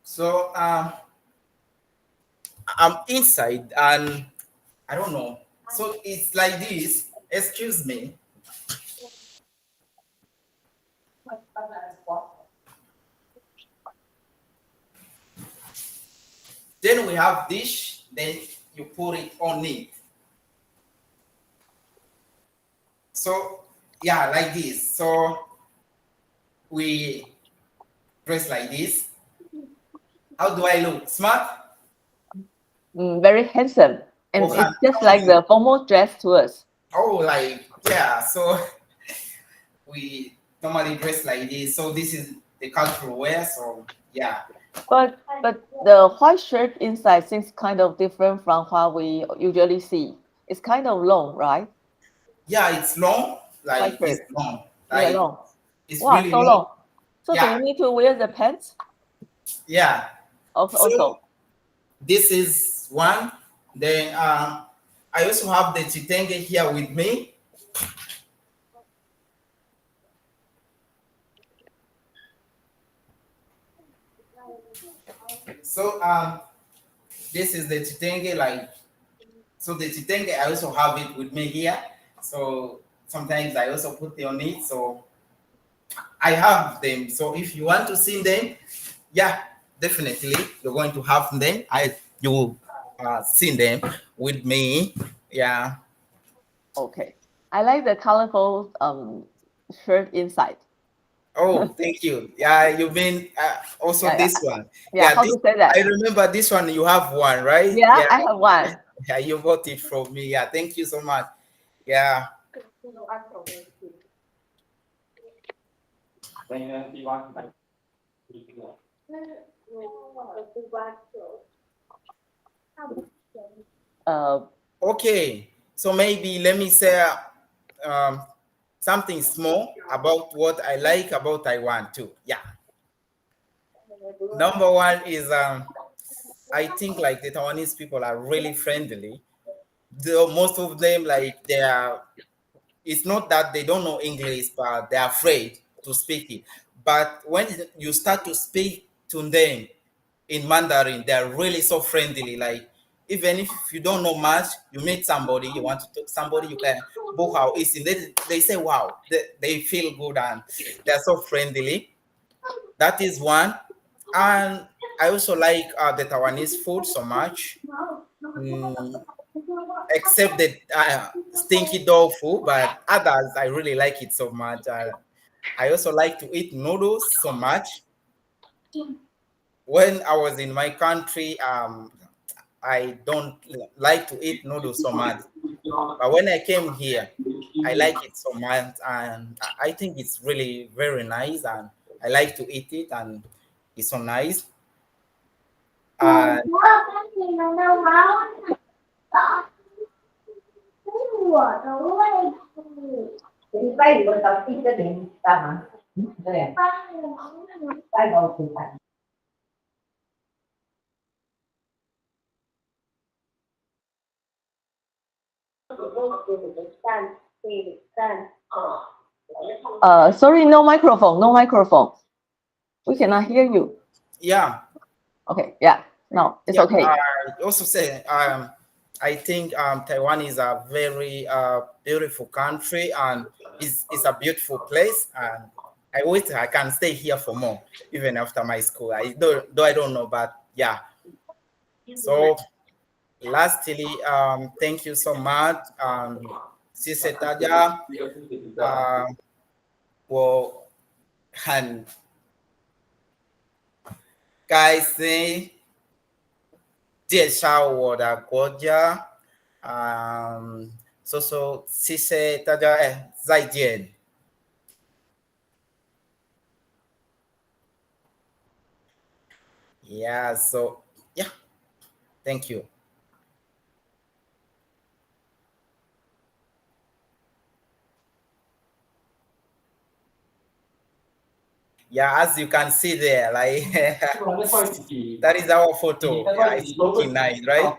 A: So I'm inside, and I don't know. So it's like this. Excuse me. Then we have dish. Then you put it on it. So yeah, like this. So we dress like this. How do I look? Smart?
B: Very handsome.
A: Oh,
B: And it's just like the formal dress to us.
A: oh, like yeah. So we normally dress like this. So this is the cultural wear. So yeah,
B: But the white shirt inside seems kind of different from what we usually see. It's kind of long, right?
A: yeah. It's long.
B: White
A: Like it's
B: shirt.
A: long.
B: Yeah,
A: Like
B: long.
A: it's
B: Wow,
A: really
B: so
A: long.
B: long. So do
A: Yeah,
B: you need to wear the pants
A: yeah. So
B: also?
A: this is one. Then I also have the chitenge here with me. So this is the chitenge. Like so, the chitenge I also have it with me here. So sometimes I also put it on it. So I have them. So if you want to see them, yeah. definitely you're going to have them. You seen them with me. Yeah.
B: Okay. I like the colorful shirt inside.
A: Oh, thank you. Yeah, you've been also
B: Yeah, yeah,
A: this one.
B: yeah.
A: Yeah,
B: How
A: this
B: to say
A: I
B: that?
A: remember this one. You have one, right?
B: Yeah,
A: Yeah,
B: I have one.
A: yeah. You bought it from me. Yeah, thank you so much. Yeah.
B: Uh,
A: Okay. So maybe let me say um, something small about what I like about Taiwan too. Yeah. Number one is I think like the Taiwanese people are really friendly. Most of them like they are. It's not that they don't know English, but they're afraid to speak it. But when you start to speak to them in Mandarin, they're really so friendly. Like even if you don't know much, you meet somebody, you want to talk to somebody, you can book how easy. They say, wow, they feel good and they're so friendly. That is one. And I also like the Taiwanese food so much. Mm, except the stinky dog food, but others I really like it so much. I also like to eat noodles so much. When I was in my country, I don't like to eat noodles so much. But when I came here, I like it so much, and I think it's really very nice, and I like to eat it, and it's so nice. And
B: sorry, no microphone, no microphone. We cannot hear you.
A: yeah,
B: Okay, yeah, no, it's
A: yeah.
B: okay.
A: I also say I think Taiwan is a very beautiful country and it's a beautiful place. And I wish I can stay here for more, even after my school. Though I don't know, but yeah. So lastly, thank you so much, Sise Taja, for and guys say, 介绍我的国家。谢谢大家，哎，再见。Yeah, so yeah, thank you. Yeah, as you can see there, like that is our photo. Yeah, it's looking nice, right?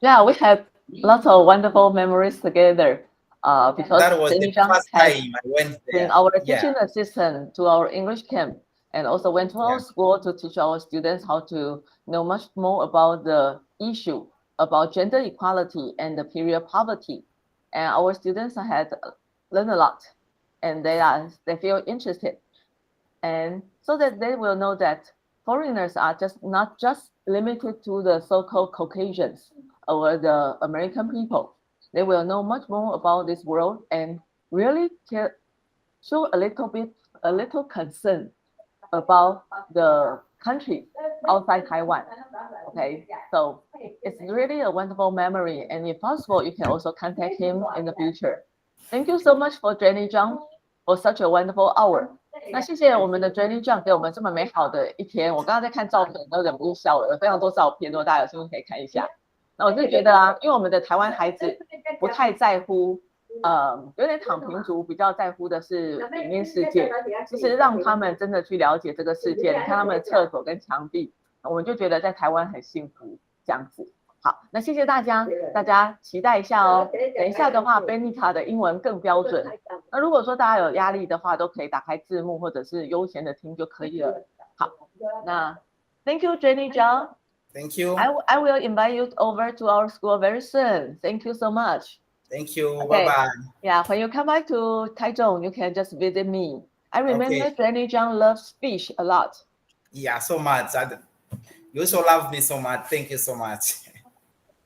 B: Yeah, we had lots of wonderful memories together. Because
A: That was the
B: Jenny Zhang
A: first
B: has
A: time I went
B: been
A: there.
B: our
A: Yeah,
B: teaching assistant to our English camp and also went to
A: yeah,
B: our school to teach our students how to know much more about the issue about gender equality and the period poverty. And our students had learned a lot and they feel interested. And so that they will know that foreigners are just not just limited to the so-called Caucasians or the American people. They will know much more about this world and really show a little concern about the country outside Taiwan. Okay, so it's really a wonderful memory, and if possible, you can also contact him in the future. Thank you so much for Jenny Zhang for such a wonderful hour. 那谢谢我们的 Jenny Zhang 给我们这么美好的一天。我刚刚在看照片，都忍不住笑了，有非常多照片，如果大家有兴趣可以看一下。那我就觉得啊，因为我们的台湾孩子不太在乎有点躺平族比较在乎的是里面世界，其实让他们真的去了解这个世界，你看他们的厕所跟墙壁，我们就觉得在台湾很幸福这样子。好，那谢谢大家，大家期待一下哦。等一下的话，Benica 的英文更标准。那如果说大家有压力的话，都可以打开字幕或者是悠闲的听就可以了。好，那 Thank you, Jenny Zhang.
A: thank you.
B: I will invite you over to our school very soon. Thank you so much.
A: Thank you.
B: Okay.
A: Bye bye.
B: Yeah, when you come back to Taichung, you can just visit me. I remember
A: Okay.
B: Jenny Zhang loves fish a lot.
A: Yeah, so much. You also love me so much. Thank you so much.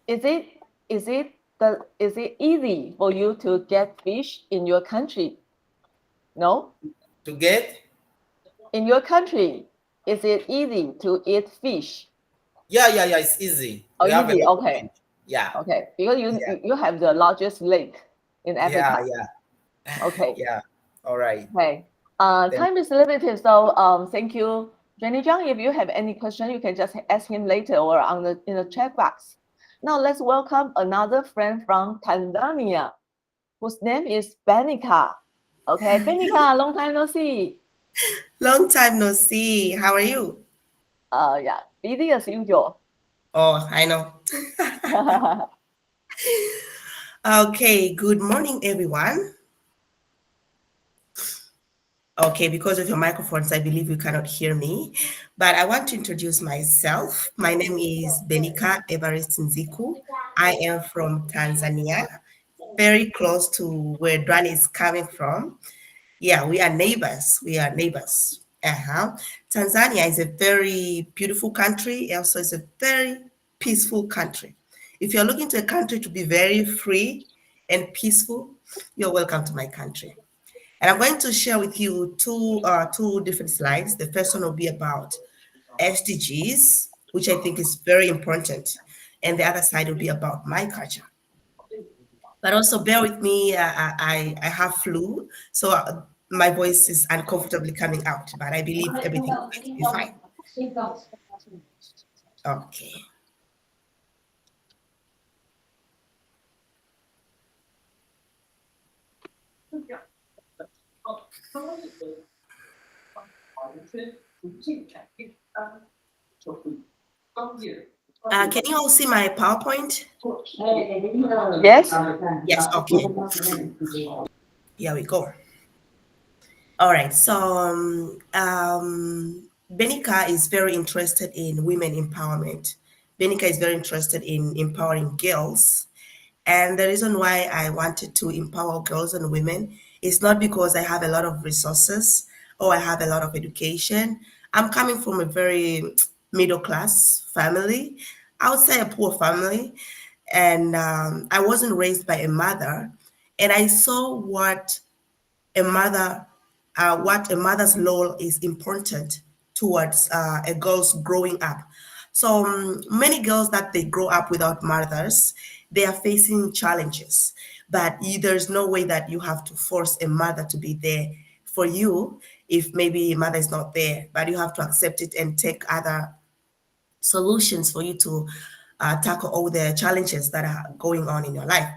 B: Is it is it easy for you to get fish in your country? No?
A: To get?
B: In your country, is it easy to eat fish?
A: Yeah, yeah, yeah. It's easy.
B: Oh,
A: We have a
B: easy.
A: lot of
B: Okay.
A: fish. Yeah,
B: Okay. Because
A: yeah,
B: you have the largest lake in
A: yeah,
B: Africa.
A: yeah,
B: Okay.
A: yeah. All right.
B: Okay.
A: Thank
B: Time is limited, so thank you, Jenny Zhang. If you have any question, you can just ask him later or on the in the chat box. Now let's welcome another friend from Tanzania, whose name is Benica. Okay, Benica, long time no see.
C: Long time no see. How are you?
B: Yeah, busy as usual.
C: Oh, I know. Okay, good morning, everyone. Okay, because of your microphones, I believe you cannot hear me. But I want to introduce myself. My name is Benica Evarist Nziku. I am from Tanzania, very close to where Drani is coming from. Yeah, we are neighbors. We are neighbors. Uh-huh. Tanzania is a very beautiful country. Also, it's a very peaceful country. If you're looking to a country to be very free and peaceful, you're welcome to my country. And I'm going to share with you two different slides. The first one will be about SDGs, which I think is very important, and the other side will be about my culture. But also bear with me. I have flu, so my voice is uncomfortably coming out. But I believe everything is going to be fine. Okay. Can you all see my PowerPoint?
B: Yes.
C: Yes. Okay. Here we go. All right. Benica is very interested in women empowerment. Benica is very interested in empowering girls. And the reason why I wanted to empower girls and women is not because I have a lot of resources or I have a lot of education. I'm coming from a very middle class family, I would say a poor family. And I wasn't raised by a mother. And I saw a mother, what a mother's role is important towards a girl's growing up. So many girls that they grow up without mothers, they are facing challenges. But there's no way that you have to force a mother to be there for you if maybe a mother is not there. But you have to accept it and take other solutions for you to tackle all the challenges that are going on in your life.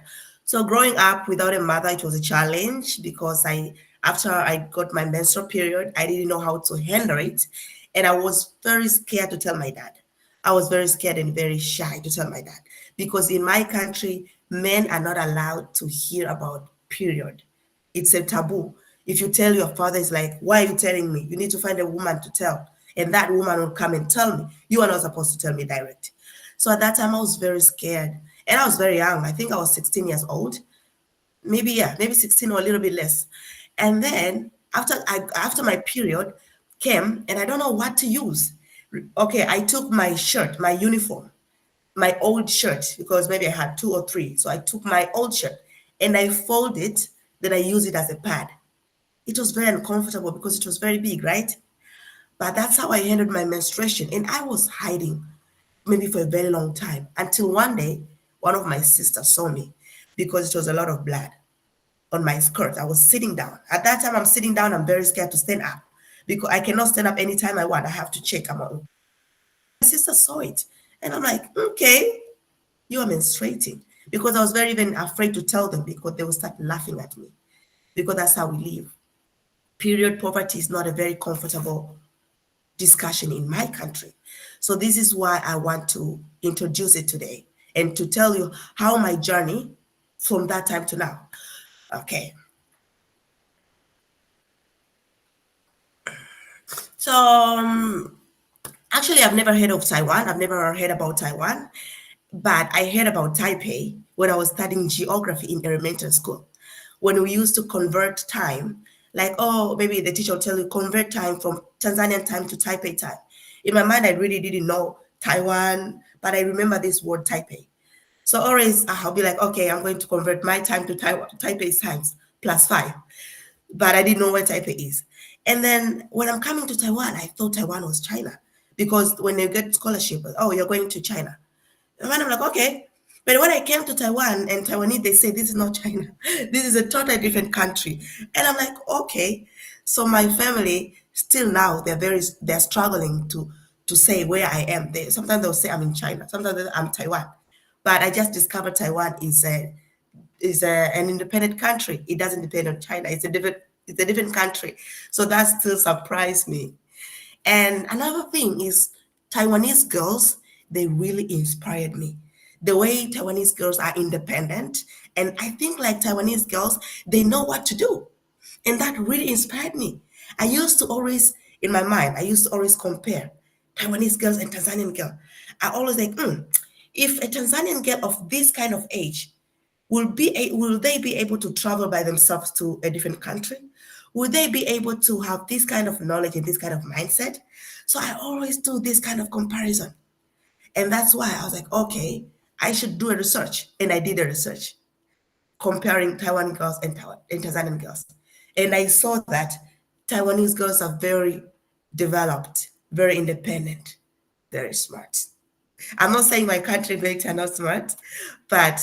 C: So growing up without a mother, it was a challenge because after I got my menstrual period, I didn't know how to handle it, and I was very scared to tell my dad. I was very scared and very shy to tell my dad because in my country, men are not allowed to hear about period. It's a taboo. If you tell your father, it's like, why are you telling me? You need to find a woman to tell. And that woman will come and tell me. You are not supposed to tell me direct. So at that time, I was very scared. And I was very young. I think I was 16 years old. Maybe, yeah, maybe 16 or a little bit less. And then after my period came, and I don't know what to use. Okay, I took my shirt, my uniform, my old shirt, because maybe I had two or three. So I took my old shirt and I fold it, then I use it as a pad. It was very uncomfortable because it was very big, right? But that's how I handled my menstruation. And I was hiding maybe for a very long time until one day, one of my sisters saw me because it was a lot of blood on my skirt. I was sitting down. At that time, I'm sitting down. I'm very scared to stand up because I cannot stand up anytime I want. I have to check. My sister saw it. And I'm like, okay, you are menstruating. Because I was very even afraid to tell them because they will start laughing at me because that's how we live. Period poverty is not a very comfortable discussion in my country. So this is why I want to introduce it today and to tell you how my journey from that time to now. Okay. So actually, I've never heard of Taiwan. I've never heard about Taiwan, but I heard about Taipei when I was studying geography in elementary school. When we used to convert time, like, oh, maybe the teacher will tell you convert time from Tanzanian time to Taipei time. In my mind, I really didn't know Taiwan, but I remember this word Taipei. So always I'll be like, okay, I'm going to convert my time to Taiwan, Taipei's times +5. But I didn't know where Taipei is. And then when I'm coming to Taiwan, I thought Taiwan was China because when you get scholarship, oh, you're going to China. And then I'm like, okay. But when I came to Taiwan and Taiwanese, they say this is not China. This is a totally different country. And I'm like, okay. So my family still now they're struggling to say where I am. Sometimes they'll say I'm in China. Sometimes I'm Taiwan. But I just discovered Taiwan an independent country. It doesn't depend on China. It's a different country. So that still surprised me. And another thing is Taiwanese girls, they really inspired me. The way Taiwanese girls are independent. And I think like Taiwanese girls, they know what to do. And that really inspired me. I used to always, in my mind, I used to always compare Taiwanese girls and Tanzanian girls. I always like, if a Tanzanian girl of this kind of age will they be able to travel by themselves to a different country? Will they be able to have this kind of knowledge and this kind of mindset? So I always do this kind of comparison. And that's why I was like, okay, I should do a research. And I did a research comparing Taiwan girls and Tanzanian girls. And I saw that Taiwanese girls are very developed, very independent, very smart. I'm not saying my country mates are not smart, but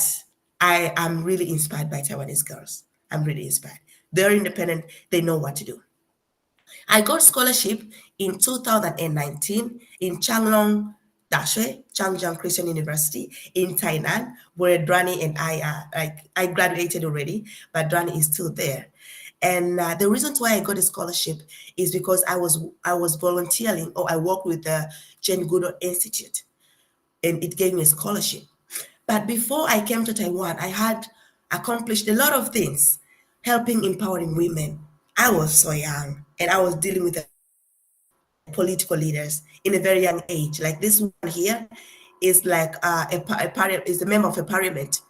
C: I am really inspired by Taiwanese girls. I'm really inspired. They're independent. They know what to do. I got scholarship in 2019 in Changlong Dashue, Changjiang Christian University in Tainan, where Drani and I are. Like I graduated already, but Drani is still there. And the reason why I got a scholarship is because I was volunteering, or I worked with the Jane Goodall Institute, and it gave me a scholarship. But before I came to Taiwan, I had accomplished a lot of things, helping empowering women. I was so young, and I was dealing with political leaders in a very young age. Like this one here is like is a member of a parliament.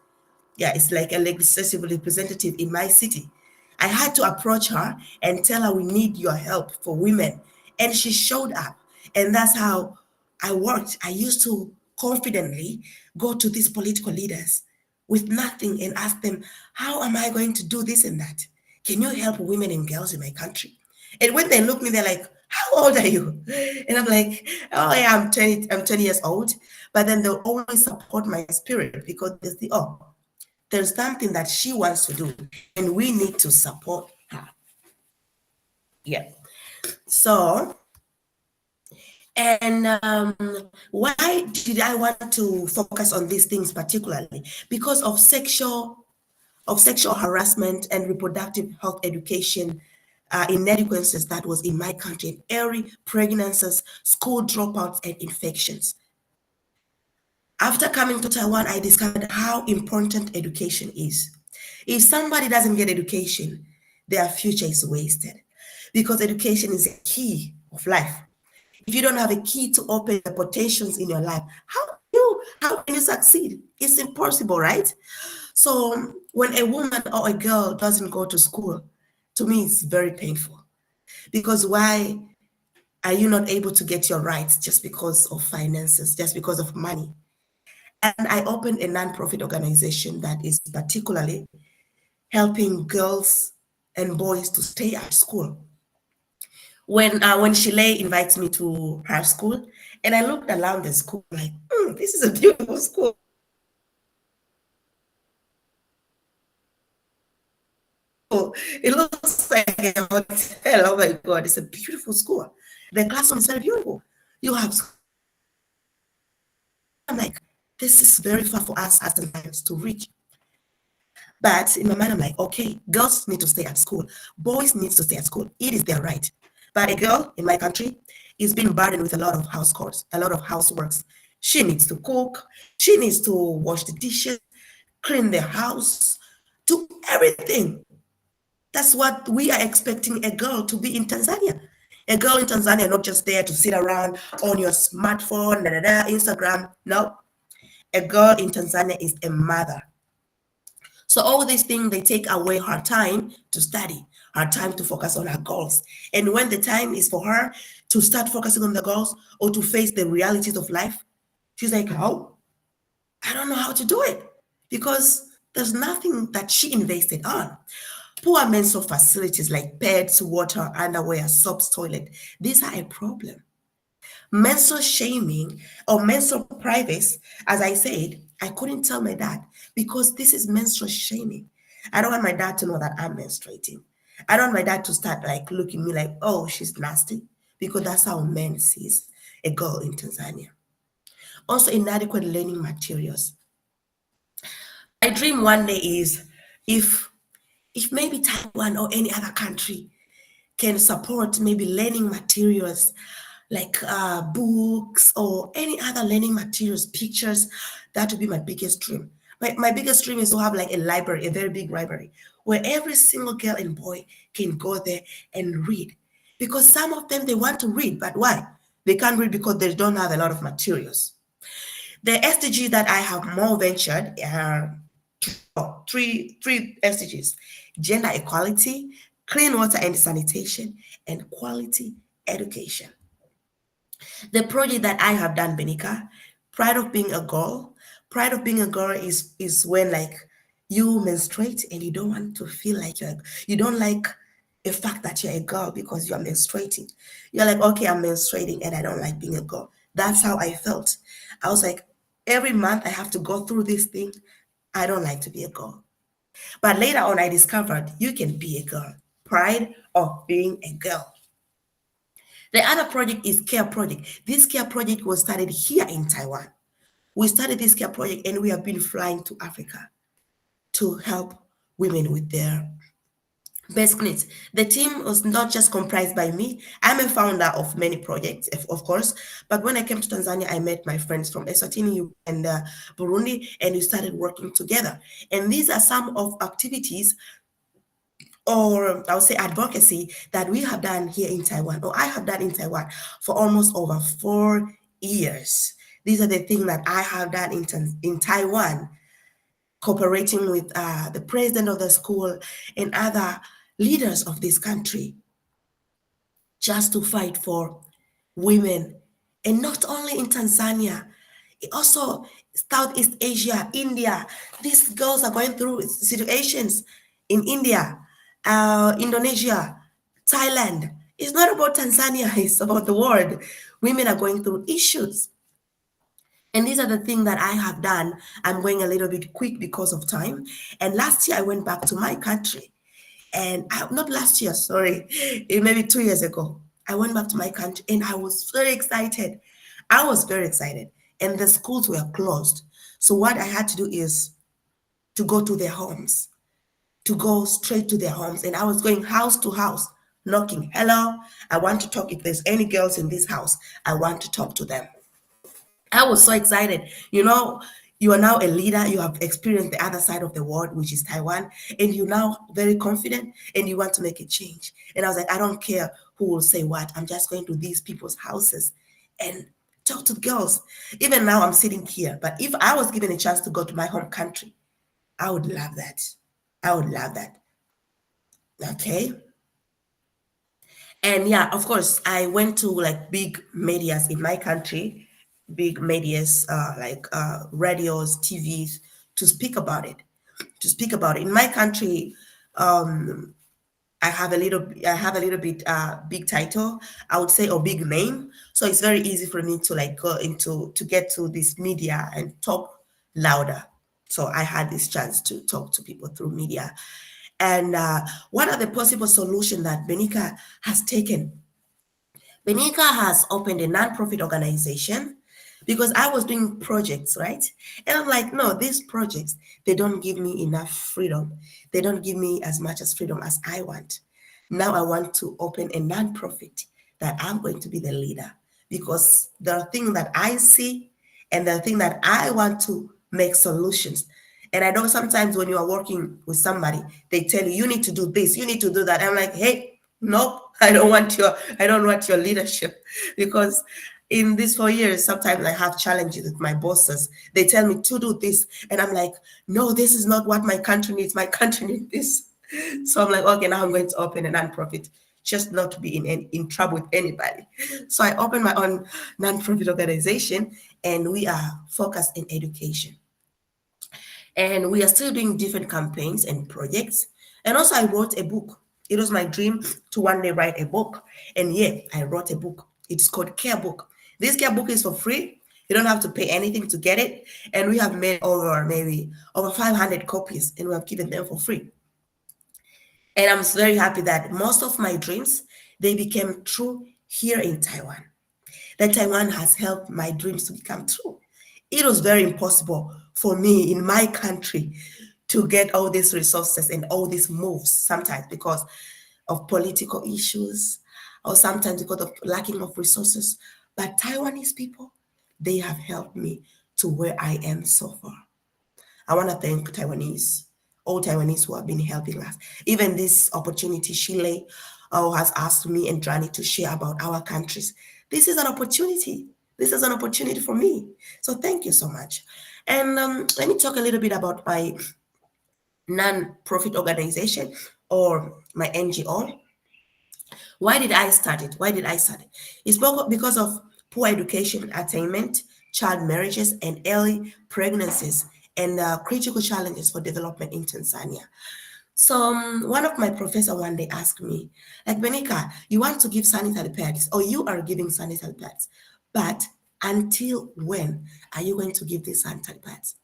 C: Yeah, it's like a legislative representative in my city. I had to approach her and tell her we need your help for women. And she showed up. And that's how I worked. I used to confidently go to these political leaders with nothing and ask them, how am I going to do this and that? Can you help women and girls in my country? And when they look me, they're like, how old are you? And I'm like, oh yeah, I'm 20 years old. But then they'll always support my spirit because they see, oh, there's something that she wants to do, and we need to support her. Yeah. So, and why did I want to focus on these things particularly? Because of sexual harassment and reproductive health education inadequacies that was in my country, early pregnancies, school dropouts, and infections. After coming to Taiwan, I discovered how important education is. If somebody doesn't get education, their future is wasted because education is a key of life. If you don't have a key to open the potentials in your life, how can you succeed? It's impossible, right? So when a woman or a girl doesn't go to school, to me it's very painful. Because why are you not able to get your rights just because of finances, just because of money? And I opened a nonprofit organization that is particularly helping girls and boys to stay at school. When Shile invites me to her school, and I looked around the school like, this is a beautiful school. It looks like a hotel. Oh my God, it's a beautiful school. The classroom is very beautiful. You have, I'm like, this is very far for us as Tanzanians to reach. But in my mind, I'm like, okay, girls need to stay at school. Boys need to stay at school. It is their right. But a girl in my country is being burdened with a lot of house chores, a lot of houseworks. She needs to cook. She needs to wash the dishes, clean the house, do everything. That's what we are expecting a girl to be in Tanzania. A girl in Tanzania, not just there to sit around on your smartphone, Instagram. No, a girl in Tanzania is a mother. So all these things, they take away her time to study, her time to focus on her goals. And when the time is for her to start focusing on the goals or to face the realities of life, she's like, oh, I don't know how to do it because there's nothing that she invested on. Poor menstrual facilities like beds, water, underwear, soaps, toilet, these are a problem. Menstrual shaming or menstrual privacy, as I said, I couldn't tell my dad because this is menstrual shaming. I don't want my dad to know that I'm menstruating. I don't want my dad to start like looking at me like, oh, she's nasty, because that's how men sees a girl in Tanzania. Also, inadequate learning materials. My dream one day is if maybe Taiwan or any other country can support maybe learning materials like books or any other learning materials, pictures, that would be my biggest dream. My biggest dream is to have like a library, a very big library, where every single girl and boy can go there and read. Because some of them, they want to read, but why? They can't read because they don't have a lot of materials. The SDG that I have more ventured are three SDGs: gender equality, clean water and sanitation, and quality education. The project that I have done, Benica, pride of being a girl. Pride of being a girl is when like you menstruate and you don't want to feel like you don't like the fact that you're a girl because you're menstruating. You're like, okay, I'm menstruating and I don't like being a girl. That's how I felt. I was like, every month I have to go through this thing. I don't like to be a girl. But later on, I discovered you can be a girl. Pride of being a girl. The other project is Care Project. This Care Project was started here in Taiwan. We started this Care Project and we have been flying to Africa to help women with their basic needs. The team was not just comprised by me. I'm a founder of many projects, of course. But when I came to Tanzania, I met my friends from Eswatini and Burundi, and we started working together. And these are some of activities, or I would say advocacy, that we have done here in Taiwan, or I have done in Taiwan for almost over 4 years. These are the things that I have done in Taiwan, cooperating with the president of the school and other leaders of this country, just to fight for women. And not only in Tanzania, also Southeast Asia, India. These girls are going through situations in India, Indonesia, Thailand. It's not about Tanzania, it's about the world. Women are going through issues. And these are the things that I have done. I'm going a little bit quick because of time. And last year I went back to my country. And not last year, sorry, maybe 2 years ago. I went back to my country and I was very excited. I was very excited. And the schools were closed. So what I had to do is to go to their homes, to go straight to their homes. And I was going house to house, knocking. Hello, I want to talk. If there's any girls in this house, I want to talk to them. I was so excited. You are now a leader. You have experienced the other side of the world, which is Taiwan, and you're now very confident and you want to make a change. And I was like, I don't care who will say what. I'm just going to these people's houses and talk to the girls. Even now, I'm sitting here. But if I was given a chance to go to my home country, I would love that. I would love that. Okay. And yeah, of course, I went to like big medias in my country, big medias like radios, TVs, to speak about it. To speak about it. In my country, I have a little bit big title, I would say, or big name. So it's very easy for me to like go into to get to this media and talk louder. So I had this chance to talk to people through media. And what are the possible solutions that Benica has taken? Benica has opened a non-profit organization because I was doing projects, right? And I'm like, no, these projects, they don't give me enough freedom. They don't give me as much as freedom as I want. Now I want to open a non-profit that I'm going to be the leader, because there are things that I see and there are things that I want to make solutions. And I know sometimes when you are working with somebody, they tell you, you need to do this, you need to do that. I'm like, hey, nope, I don't want your leadership, because in these 4 years, sometimes I have challenges with my bosses. They tell me to do this, and I'm like, no, this is not what my country needs. My country needs this. So I'm like, okay, now I'm going to open a nonprofit, just not to be in trouble with anybody. So I opened my own nonprofit organization, and we are focused in education. And we are still doing different campaigns and projects. And also, I wrote a book. It was my dream to one day write a book. And yeah, I wrote a book. It's called Care Book. This Care Book is for free. You don't have to pay anything to get it. And we have made maybe over 500 copies, and we have given them for free. And I'm very happy that most of my dreams, they became true here in Taiwan. That Taiwan has helped my dreams to become true. It was very impossible for me in my country to get all these resources and all these moves sometimes because of political issues or sometimes because of lacking of resources. But Taiwanese people, they have helped me to where I am so far. I want to thank Taiwanese, all Taiwanese who have been helping us. Even this opportunity, Chile has asked me and Drani to share about our countries. This is an opportunity. This is an opportunity for me. So thank you so much. And let me talk a little bit about my non-profit organization or my NGO. Why did I start it? Why did I start it? It's because of poor education attainment, child marriages, and early pregnancies, and critical challenges for development in Tanzania. So one of my professor one day asked me, like, Benica, you want to give sanitary pads, or you are giving sanitary pads, but until when are you going to give these sanitary pads?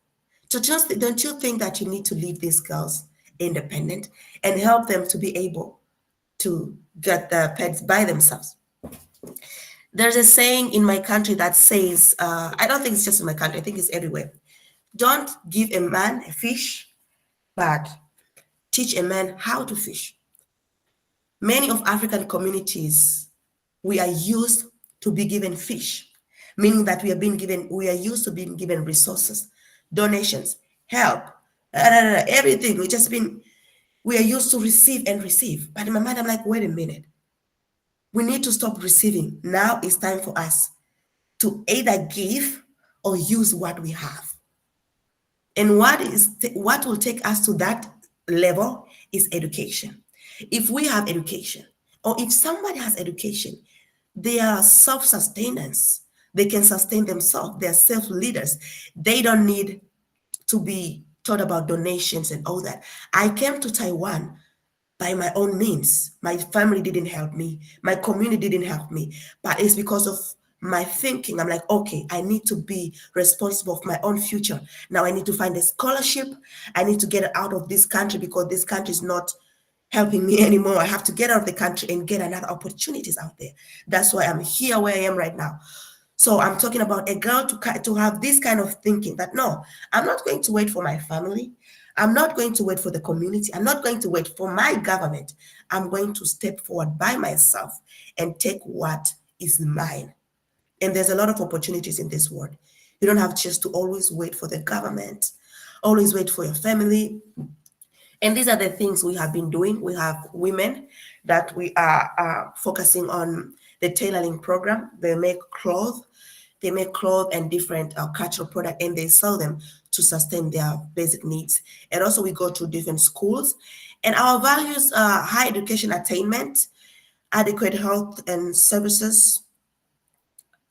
C: So just don't you think that you need to leave these girls independent and help them to be able to get the pets by themselves? There's a saying in my country that says, I don't think it's just in my country, I think it's everywhere. Don't give a man a fish, but teach a man how to fish. Many of African communities, we are used to be given fish, meaning that we are used to being given resources, donations, help, everything. We are used to receive and receive. But in my mind, I'm like, wait a minute. We need to stop receiving. Now it's time for us to either give or use what we have. And what will take us to that level is education. If we have education, or if somebody has education, they are self-sustenance. They can sustain themselves. They are self-leaders. They don't need to be taught about donations and all that. I came to Taiwan by my own means. My family didn't help me. My community didn't help me. But it's because of my thinking. I'm like, okay, I need to be responsible for my own future. Now I need to find a scholarship. I need to get out of this country because this country is not helping me anymore. I have to get out of the country and get another opportunities out there. That's why I'm here where I am right now. So I'm talking about a girl to have this kind of thinking that no, I'm not going to wait for my family. I'm not going to wait for the community. I'm not going to wait for my government. I'm going to step forward by myself and take what is mine. And there's a lot of opportunities in this world. You don't have just to always wait for the government, always wait for your family. And these are the things we have been doing. We have women that we are focusing on the tailoring program. They make clothes and different cultural products, and they sell them to sustain their basic needs. And also we go to different schools. And our values are high education attainment, adequate health and services,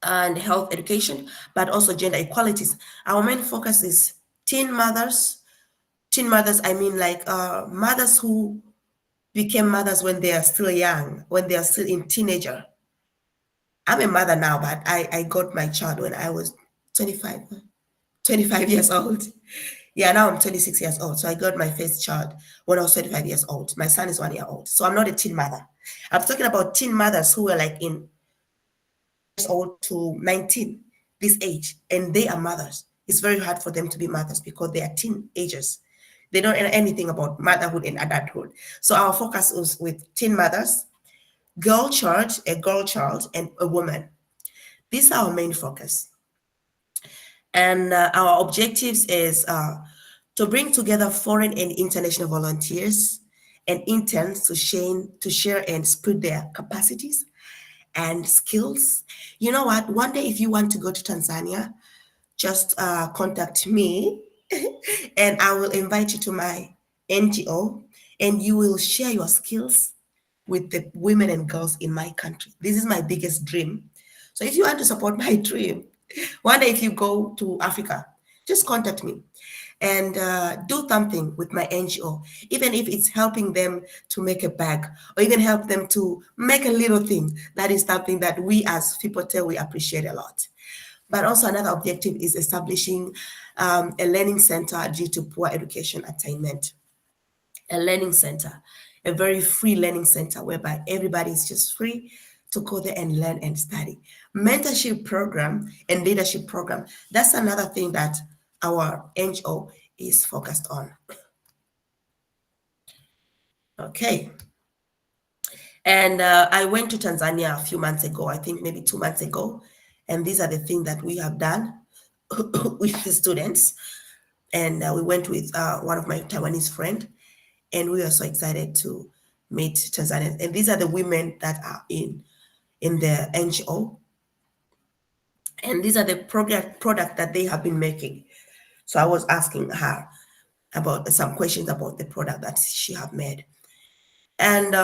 C: and health education, but also gender equalities. Our main focus is teen mothers. Teen mothers, I mean like mothers who became mothers when they are still young, when they are still in teenager. I'm a mother now, but I got my child when I was 25 years old. Yeah, now I'm 26 years old. So I got my first child when I was 25 years old. My son is 1 year old. So I'm not a teen mother. I'm talking about teen mothers who were like in years old to 19, this age, and they are mothers. It's very hard for them to be mothers because they are teenagers. They don't know anything about motherhood and adulthood. So our focus was with teen mothers, a girl child, and a woman. These are our main focus. And our objectives is to bring together foreign and international volunteers and interns to share and spread their capacities and skills. You know what? One day, if you want to go to Tanzania, just contact me and I will invite you to my NGO and you will share your skills with the women and girls in my country. This is my biggest dream. So if you want to support my dream, one day if you go to Africa, just contact me and do something with my NGO, even if it's helping them to make a bag or even help them to make a little thing. That is something that we as people tell we appreciate a lot. But also another objective is establishing a learning center due to poor education attainment. A learning center, a very free learning center whereby everybody is just free to go there and learn and study. Mentorship program and leadership program, that's another thing that our NGO is focused on. Okay. And I went to Tanzania a few months ago, I think maybe 2 months ago. And these are the things that we have done with the students. And we went with one of my Taiwanese friend, and we are so excited to meet Tanzanians. And these are the women that are in the NGO. And these are the product that they have been making. So I was asking her about some questions about the product that she have made. And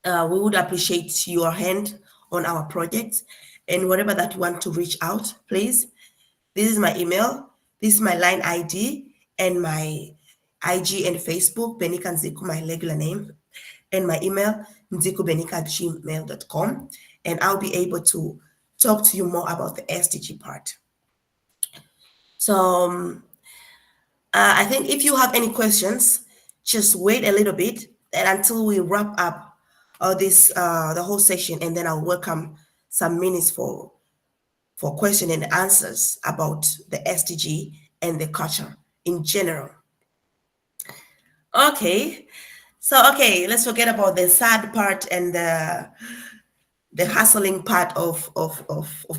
C: we would appreciate your hand on our project, and whatever that you want to reach out, please. This is my email, this is my line ID, and my IG and Facebook, Benica Nziku, my regular name, and my email, nzikubenica@gmail.com, and I'll be able to talk to you more about the SDG part. So I think if you have any questions, just wait a little bit and until we wrap up the whole session, and then I'll welcome some minutes for question and answers about the SDG and the culture in general. Okay, so let's forget about the sad part and the hustling part of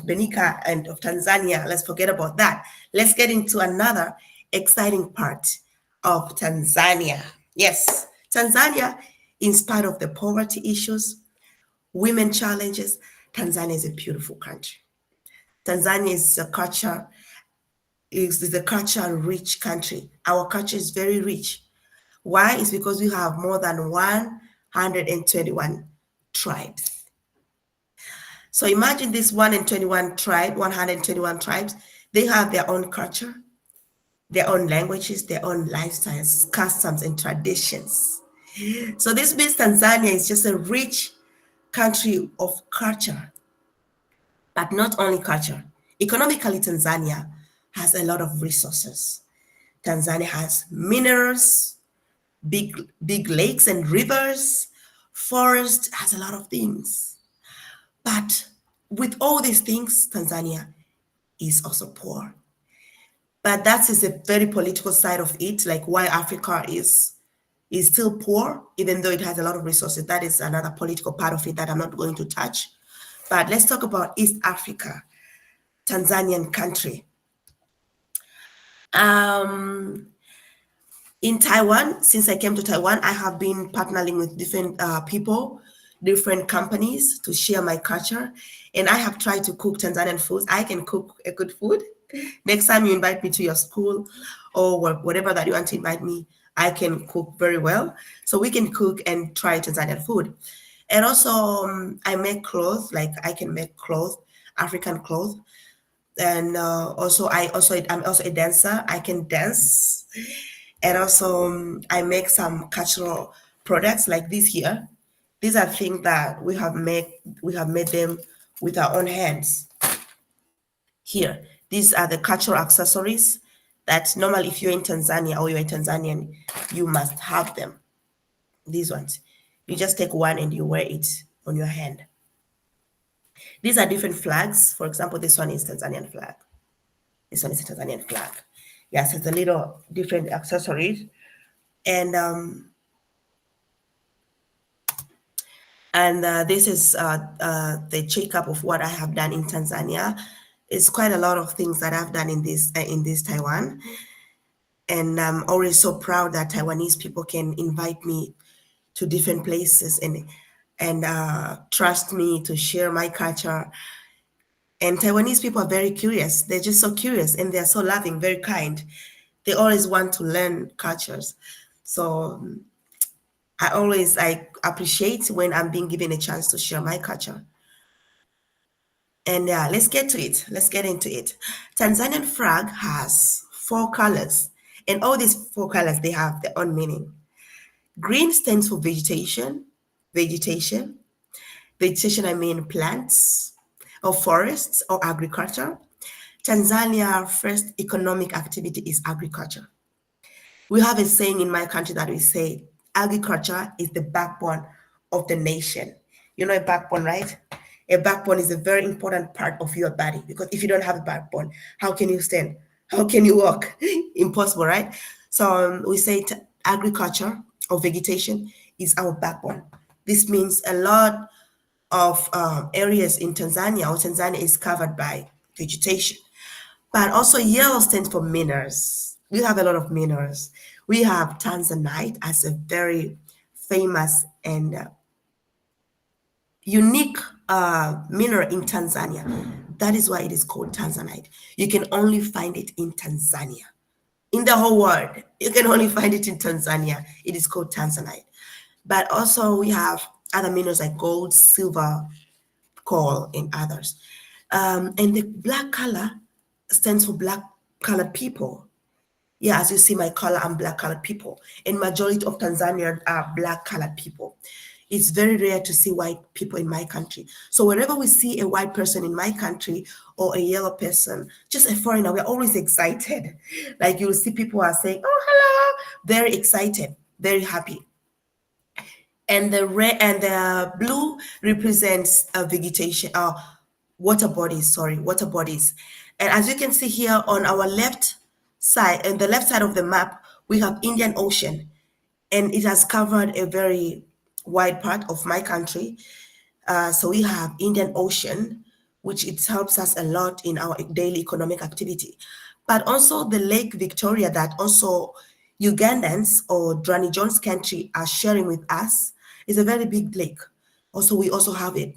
C: Benica and of Tanzania. Let's forget about that. Let's get into another exciting part of Tanzania. Yes, Tanzania, in spite of the poverty issues, women challenges, Tanzania is a beautiful country. Tanzania is a culture-rich country. Our culture is very rich. Why? It's because we have more than 121 tribes. So imagine this 121 tribes, they have their own culture, their own languages, their own lifestyles, customs, and traditions. So this means Tanzania is just a rich country of culture, but not only culture. Economically, Tanzania has a lot of resources. Tanzania has minerals, big lakes and rivers, forest, has a lot of things. But with all these things, Tanzania is also poor. But that is a very political side of it, like why Africa is still poor, even though it has a lot of resources. That is another political part of it that I'm not going to touch. But let's talk about East Africa, Tanzanian country. In Taiwan, since I came to Taiwan, I have been partnering with different people, different companies to share my culture. And I have tried to cook Tanzanian foods. I can cook a good food. Next time you invite me to your school or whatever that you want to invite me, I can cook very well. So we can cook and try Tanzanian food. And also I make clothes, like I can make clothes, African clothes. And I'm also a dancer. I can dance. And also I make some cultural products like this here. These are things that we have made them with our own hands. Here, these are the cultural accessories that normally if you're in Tanzania or you're a Tanzanian, you must have them. These ones. You just take one and you wear it on your hand. These are different flags. For example, this one is Tanzanian flag. This one is a Tanzanian flag. Yes, it's a little different accessories. And this is the checkup of what I have done in Tanzania. It's quite a lot of things that I've done in this Taiwan. And I'm always so proud that Taiwanese people can invite me to different places and trust me to share my culture. And Taiwanese people are very curious. They're just so curious and they're so loving, very kind. They always want to learn cultures. So I always appreciate when I'm being given a chance to share my culture. And let's get to it. Let's get into it. Tanzanian flag has four colors, and all these four colors they have their own meaning. Green stands for vegetation, vegetation, vegetation. I mean plants, or forests, or agriculture. Tanzania first economic activity is agriculture. We have a saying in my country that we say agriculture is the backbone of the nation. You know a backbone, right? A backbone is a very important part of your body because if you don't have a backbone, how can you stand? How can you walk? Impossible, right? So we say agriculture or vegetation is our backbone. This means a lot of areas in Tanzania or Tanzania is covered by vegetation. But also yellow stands for minerals. We have a lot of minerals. We have Tanzanite as a very famous and unique mineral in Tanzania. That is why it is called Tanzanite. You can only find it in Tanzania. In the whole world, you can only find it in Tanzania. It is called Tanzanite. But also we have other minerals like gold, silver, coal, and others. And the black color stands for black colored people. Yeah, as you see my color, I'm black colored people. And majority of Tanzanians are black colored people. It's very rare to see white people in my country. So whenever we see a white person in my country or a yellow person, just a foreigner, we're always excited. Like you'll see people are saying, oh, hello, very excited, very happy. And the red and the blue represents vegetation, water bodies, sorry, water bodies. And as you can see here on our left side, and the left side of the map, we have Indian Ocean, and it has covered a very wide part of my country. So we have Indian Ocean, which it helps us a lot in our daily economic activity. But also the Lake Victoria that also Ugandans or Drani Jones country are sharing with us is a very big lake. Also, we also have it.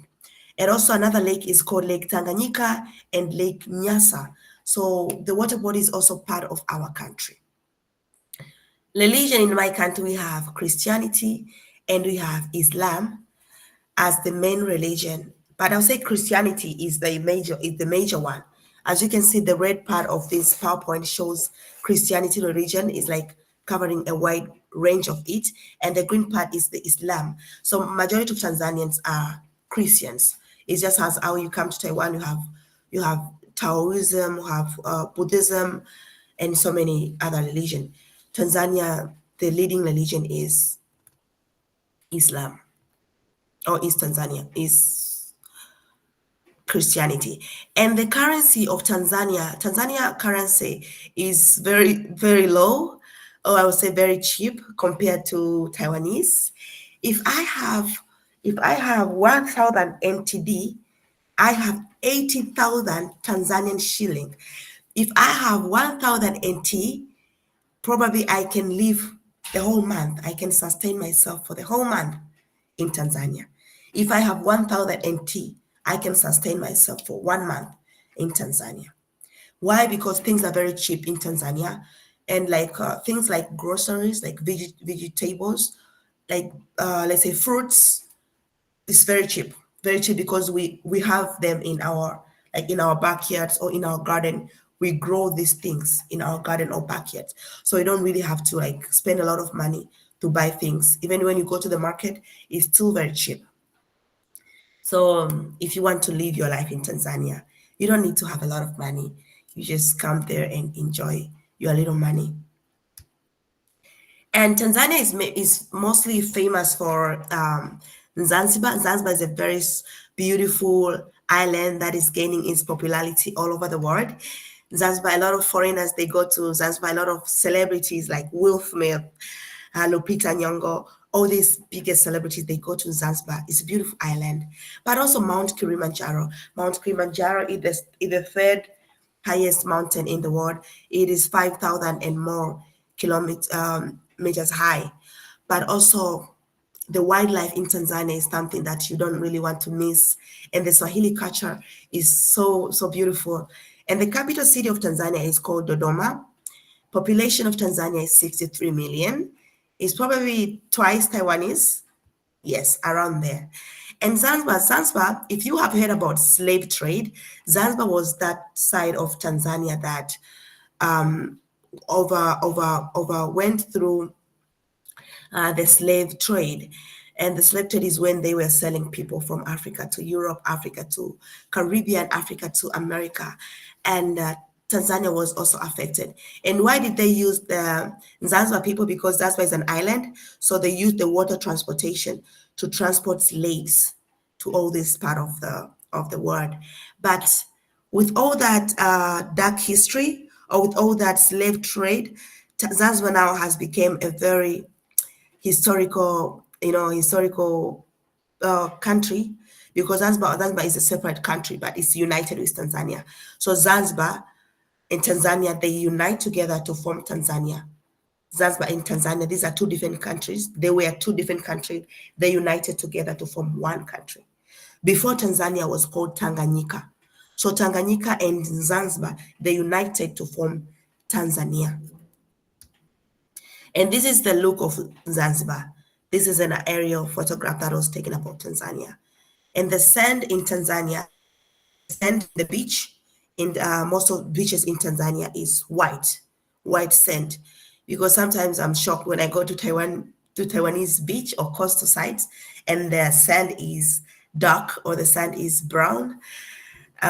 C: And also another lake is called Lake Tanganyika and Lake Nyasa. So the water body is also part of our country. Religion in my country, we have Christianity and we have Islam as the main religion. But I'll say Christianity is the major one. As you can see, the red part of this PowerPoint shows Christianity religion is like covering a wide range of it, and the green part is the Islam. So majority of Tanzanians are Christians. It's just as how you come to Taiwan, you have Taoism, you have Buddhism, and so many other religion. Tanzania, the leading religion is Islam, or is Tanzania, is Christianity. And the currency of Tanzania currency is very, very low, or I would say very cheap compared to Taiwanese. If I have 1,000 NTD, I have 80,000 Tanzanian shilling. If I have 1,000 NT, probably I can live the whole month. I can sustain myself for the whole month in Tanzania. If I have 1,000 NT, I can sustain myself for 1 month in Tanzania. Why? Because things are very cheap in Tanzania, and like things like groceries, like vegetables, like let's say fruits, it's very cheap because we have them in our in our backyards or in our garden. We grow these things in our garden or backyard, so you don't really have to like spend a lot of money to buy things. Even when you go to the market, it's still very cheap. So if you want to live your life in Tanzania, you don't need to have a lot of money. You just come there and enjoy your little money. And Tanzania is mostly famous for Zanzibar. Zanzibar is a very beautiful island that is gaining its popularity all over the world. Zanzibar, a lot of foreigners, they go to Zanzibar. A lot of celebrities like Will Smith, Lupita Nyong'o, all these biggest celebrities, they go to Zanzibar. It's a beautiful island. But also Mount Kilimanjaro. Mount Kilimanjaro is the third highest mountain in the world. It is 5,000 and more meters high. But also the wildlife in Tanzania is something that you don't really want to miss. And the Swahili culture is so beautiful. And the capital city of Tanzania is called Dodoma. Population of Tanzania is 63 million. is probably twice Taiwanese. Yes, around there. And Zanzibar, if you have heard about slave trade, Zanzibar was that side of Tanzania that went through the slave trade. And the slave trade is when they were selling people from Africa to Europe, Africa to Caribbean, Africa to America. And Tanzania was also affected. And why did they use the Zanzibar people? Because Zanzibar is an island. So they used the water transportation to transport slaves to all this part of the world. But with all that dark history, or with all that slave trade, Zanzibar now has become a very historical country, because Zanzibar is a separate country, but it's united with Tanzania. So Zanzibar and Tanzania, they unite together to form Tanzania. Zanzibar and Tanzania, these are two different countries. They were two different countries. They united together to form one country. Before, Tanzania was called Tanganyika. So Tanganyika and Zanzibar, they united to form Tanzania. And this is the look of Zanzibar. This is an aerial photograph that was taken about Tanzania. And the sand in Tanzania, the sand, the beach, in most of beaches in Tanzania is white sand. Because sometimes I'm shocked when I go to Taiwanese beach or coastal sites, and the sand is dark or the sand is brown.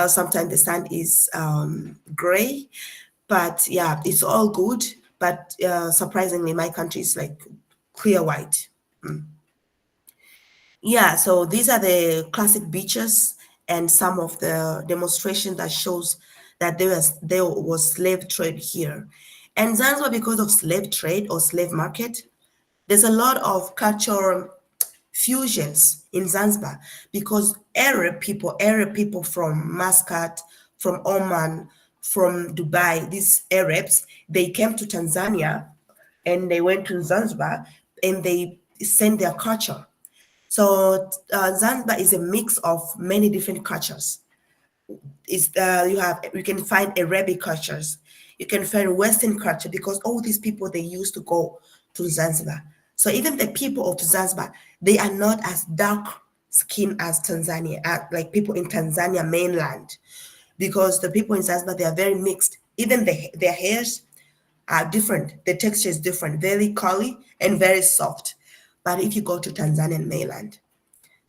C: Sometimes the sand is gray. But yeah, it's all good. But surprisingly, my country is like clear white. Yeah, so these are the classic beaches and some of the demonstration that shows that there was slave trade here. And Zanzibar, because of slave trade or slave market, there's a lot of cultural fusions in Zanzibar, because Arab people from Muscat, from Oman, from Dubai, these Arabs, they came to Tanzania and they went to Zanzibar and they sent their culture. So Zanzibar is a mix of many different cultures. You can find Arabic cultures, you can find Western culture, because all these people, they used to go to Zanzibar. So even the people of Zanzibar, they are not as dark skin as Tanzania, like people in Tanzania mainland, because the people in Zanzibar, they are very mixed. Even their hairs are different. The texture is different, very curly and very soft. But if you go to Tanzanian mainland,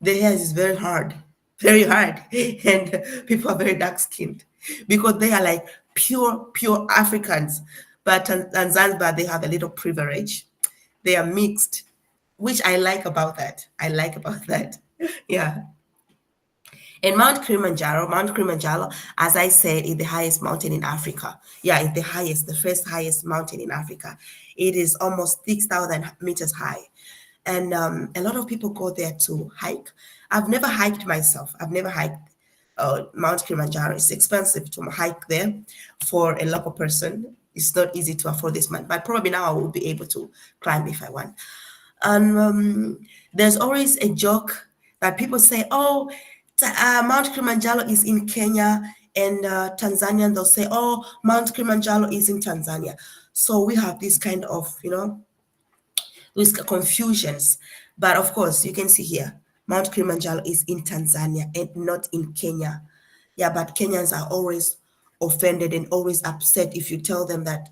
C: the hair is very hard, and people are very dark skinned, because they are like pure Africans. But in Zanzibar, they have a little privilege. They are mixed, which I like about that. I like about that. Yeah. And Mount Kilimanjaro, as I said, is the highest mountain in Africa. Yeah, it's the first highest mountain in Africa. It is almost 6,000 meters high. And a lot of people go there to hike. I've never hiked myself. I've never hiked Mount Kilimanjaro. It's expensive to hike there for a local person. It's not easy to afford this month, but probably now I will be able to climb if I want. And there's always a joke that people say, oh, Mount Kilimanjaro is in Kenya, and Tanzania, they'll say, oh, Mount Kilimanjaro is in Tanzania. So we have this kind of, these confusions. But of course, you can see here, Mount Kilimanjaro is in Tanzania and not in Kenya. Yeah, but Kenyans are always offended and always upset if you tell them that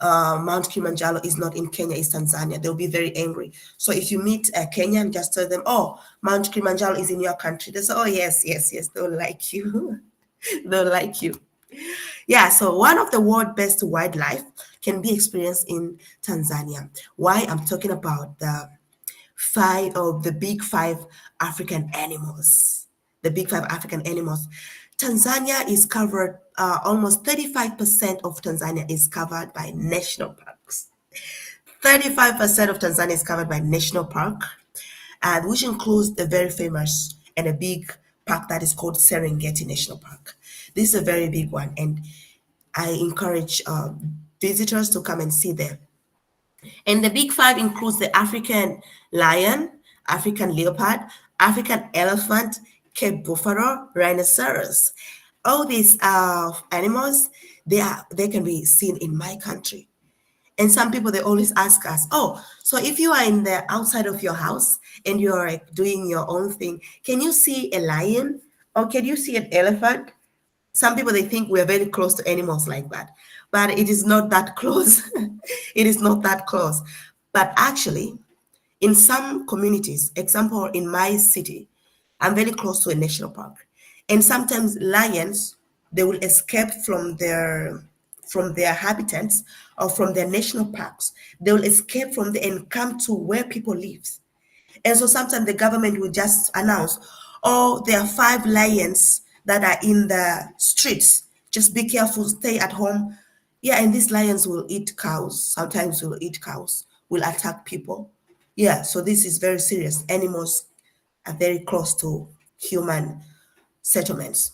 C: Mount Kilimanjaro is not in Kenya, it's Tanzania. They'll be very angry. So if you meet a Kenyan, just tell them, oh, Mount Kilimanjaro is in your country. They say, oh, yes, yes, yes, they'll like you. They'll like you. Yeah, so one of the world's best wildlife can be experienced in Tanzania. Why? I'm talking about the big five African animals. The big five African animals. Tanzania is covered, almost 35% of Tanzania is covered by national parks. 35% of Tanzania is covered by national park, and which includes the very famous and a big park that is called Serengeti National Park. This is a very big one, and I encourage visitors to come and see them. And the big five includes the African lion, African leopard, African elephant, Cape buffalo, rhinoceros. All these animals, they can be seen in my country. And some people, they always ask us, oh, so if you are in the outside of your house and you're like doing your own thing, can you see a lion or can you see an elephant? Some people, they think we're very close to animals like that, but it is not that close. It is not that close. But actually, in some communities, example, in my city, I'm very close to a national park. And sometimes lions, they will escape from their habitats or from their national parks. They will escape from there and come to where people live. And so sometimes the government will just announce, oh, there are 5 lions that are in the streets. Just be careful, stay at home. Yeah, and these lions will eat cows. Sometimes will eat cows, will attack people. Yeah, so this is very serious. Animals are very close to human settlements.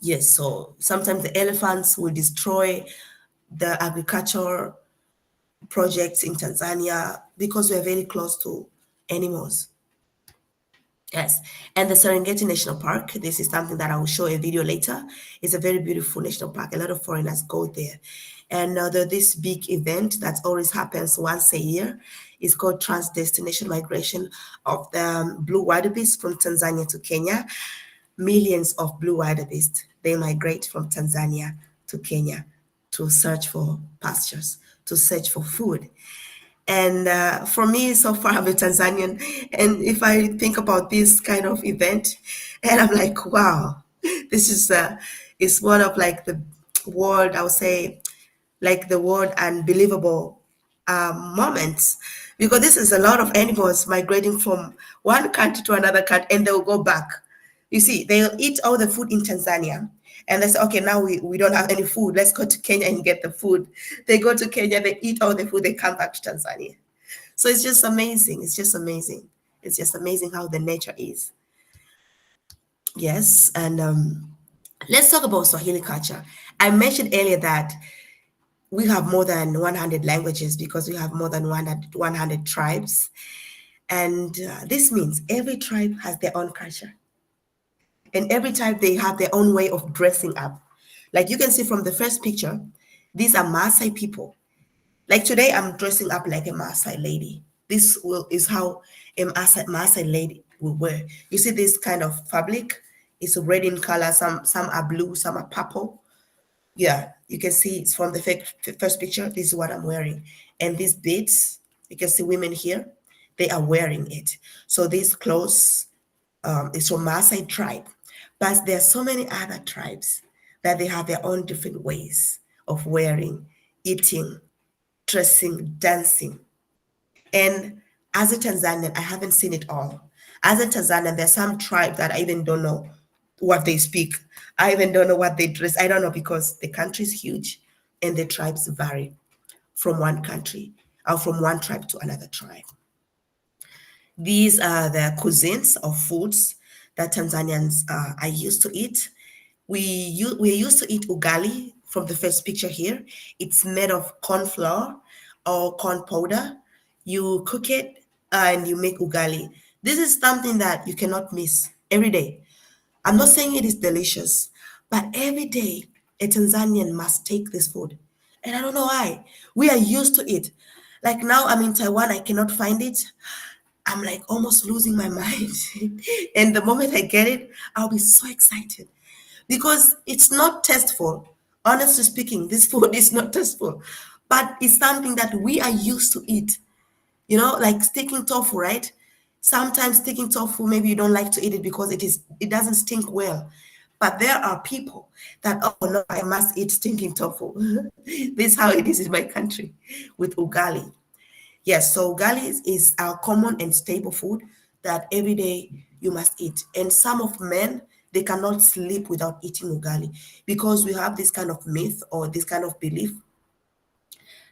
C: Yes, so sometimes the elephants will destroy the agricultural projects in Tanzania because we're very close to animals. Yes, and the Serengeti National Park, this is something that I will show a video later. It's a very beautiful national park. A lot of foreigners go there. And this big event that always happens once a year is called Trans-Destination Migration of the blue wildebeest from Tanzania to Kenya. Millions of blue wildebeest, they migrate from Tanzania to Kenya to search for pastures, to search for food. And for me, so far, I'm a Tanzanian. And if I think about this kind of event, and I'm like, wow, this is one of like the world, I would say, like the world unbelievable moments. Because this is a lot of animals migrating from one country to another country and they'll go back. You see, they'll eat all the food in Tanzania and they say, okay, now we don't have any food. Let's go to Kenya and get the food. They go to Kenya, they eat all the food, they come back to Tanzania. So it's just amazing. It's just amazing. It's just amazing how the nature is. Yes. And let's talk about Swahili culture. I mentioned earlier that we have more than 100 languages because we have more than 100 tribes. And this means every tribe has their own culture. And every tribe, they have their own way of dressing up. Like you can see from the first picture, these are Maasai people. Like today, I'm dressing up like a Maasai lady. Is how a Maasai lady will wear. You see this kind of fabric? It's red in color. Some are blue, some are purple. Yeah, you can see it's from the first picture. This is what I'm wearing. And these beads, you can see women here, they are wearing it. So these clothes is from Maasai tribe. But there are so many other tribes that they have their own different ways of wearing, eating, dressing, dancing. And as a Tanzanian, I haven't seen it all. As a Tanzanian, there's some tribe that I even don't know what they speak. I even don't know what they dress. I don't know because the country is huge and the tribes vary from one country or from one tribe to another tribe. These are the cuisines of foods that Tanzanians are used to eat. We're used to eat ugali from the first picture here. It's made of corn flour or corn powder. You cook it and you make ugali. This is something that you cannot miss every day. I'm not saying it is delicious, but every day a Tanzanian must take this food. And I don't know why. We are used to it. Like now I'm in Taiwan, I cannot find it. I'm like almost losing my mind. And the moment I get it, I'll be so excited because it's not tasteful. Honestly speaking, this food is not tasteful, but it's something that we are used to eat. You know, like sticking tofu, right? Sometimes sticking tofu, maybe you don't like to eat it because it doesn't stink well. But there are people that, oh no, I must eat stinking tofu. This is how it is in my country with ugali. Yes, so ugali is our common and stable food that every day you must eat. And some of men, they cannot sleep without eating ugali because we have this kind of myth or this kind of belief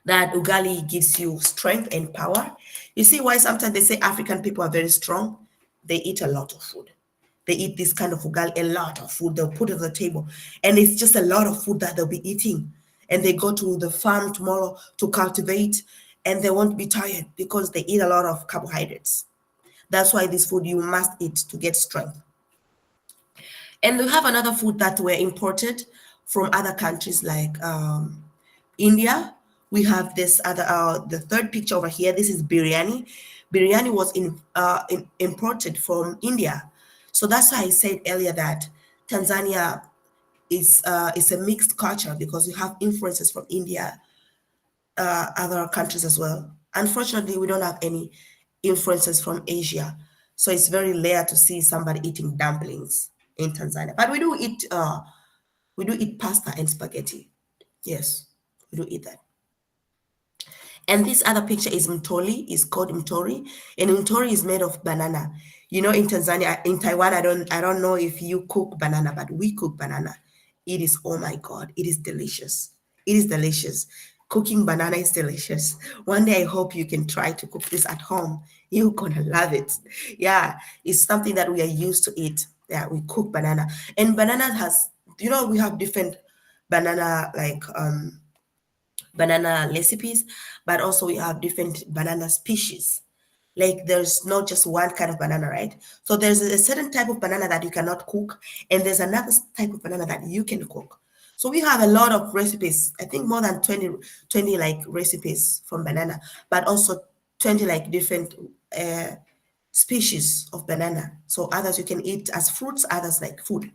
C: that ugali gives you strength and power. You see why sometimes they say African people are very strong? They eat a lot of food. They eat this kind of ugali, a lot of food. They'll put it on the table. And it's just a lot of food that they'll be eating. And they go to the farm tomorrow to cultivate and they won't be tired because they eat a lot of carbohydrates. That's why this food you must eat to get strength. And we have another food that were imported from other countries like India. We have this other, the third picture over here. This is biryani. Biryani was imported from India. So that's why I said earlier that Tanzania is a mixed culture because we have influences from India, other countries as well. Unfortunately, we don't have any influences from Asia. So it's very rare to see somebody eating dumplings in Tanzania. But we do eat pasta and spaghetti. Yes, we do eat that. And this other picture is mtoli, is called mtori, and mtori is made of banana. You know, in Tanzania, in Taiwan, I don't know if you cook banana, but we cook banana. It is, oh my God, it is delicious. It is delicious. Cooking banana is delicious. One day I hope you can try to cook this at home. You're gonna love it. Yeah, it's something that we are used to eat. Yeah, we cook banana. And banana has, we have different banana like banana recipes, but also we have different banana species. Like there's not just one kind of banana, right? So there's a certain type of banana that you cannot cook, and there's another type of banana that you can cook. So we have a lot of recipes, I think more than 20 like recipes from banana, but also 20 like different species of banana. So others you can eat as fruits, others like food.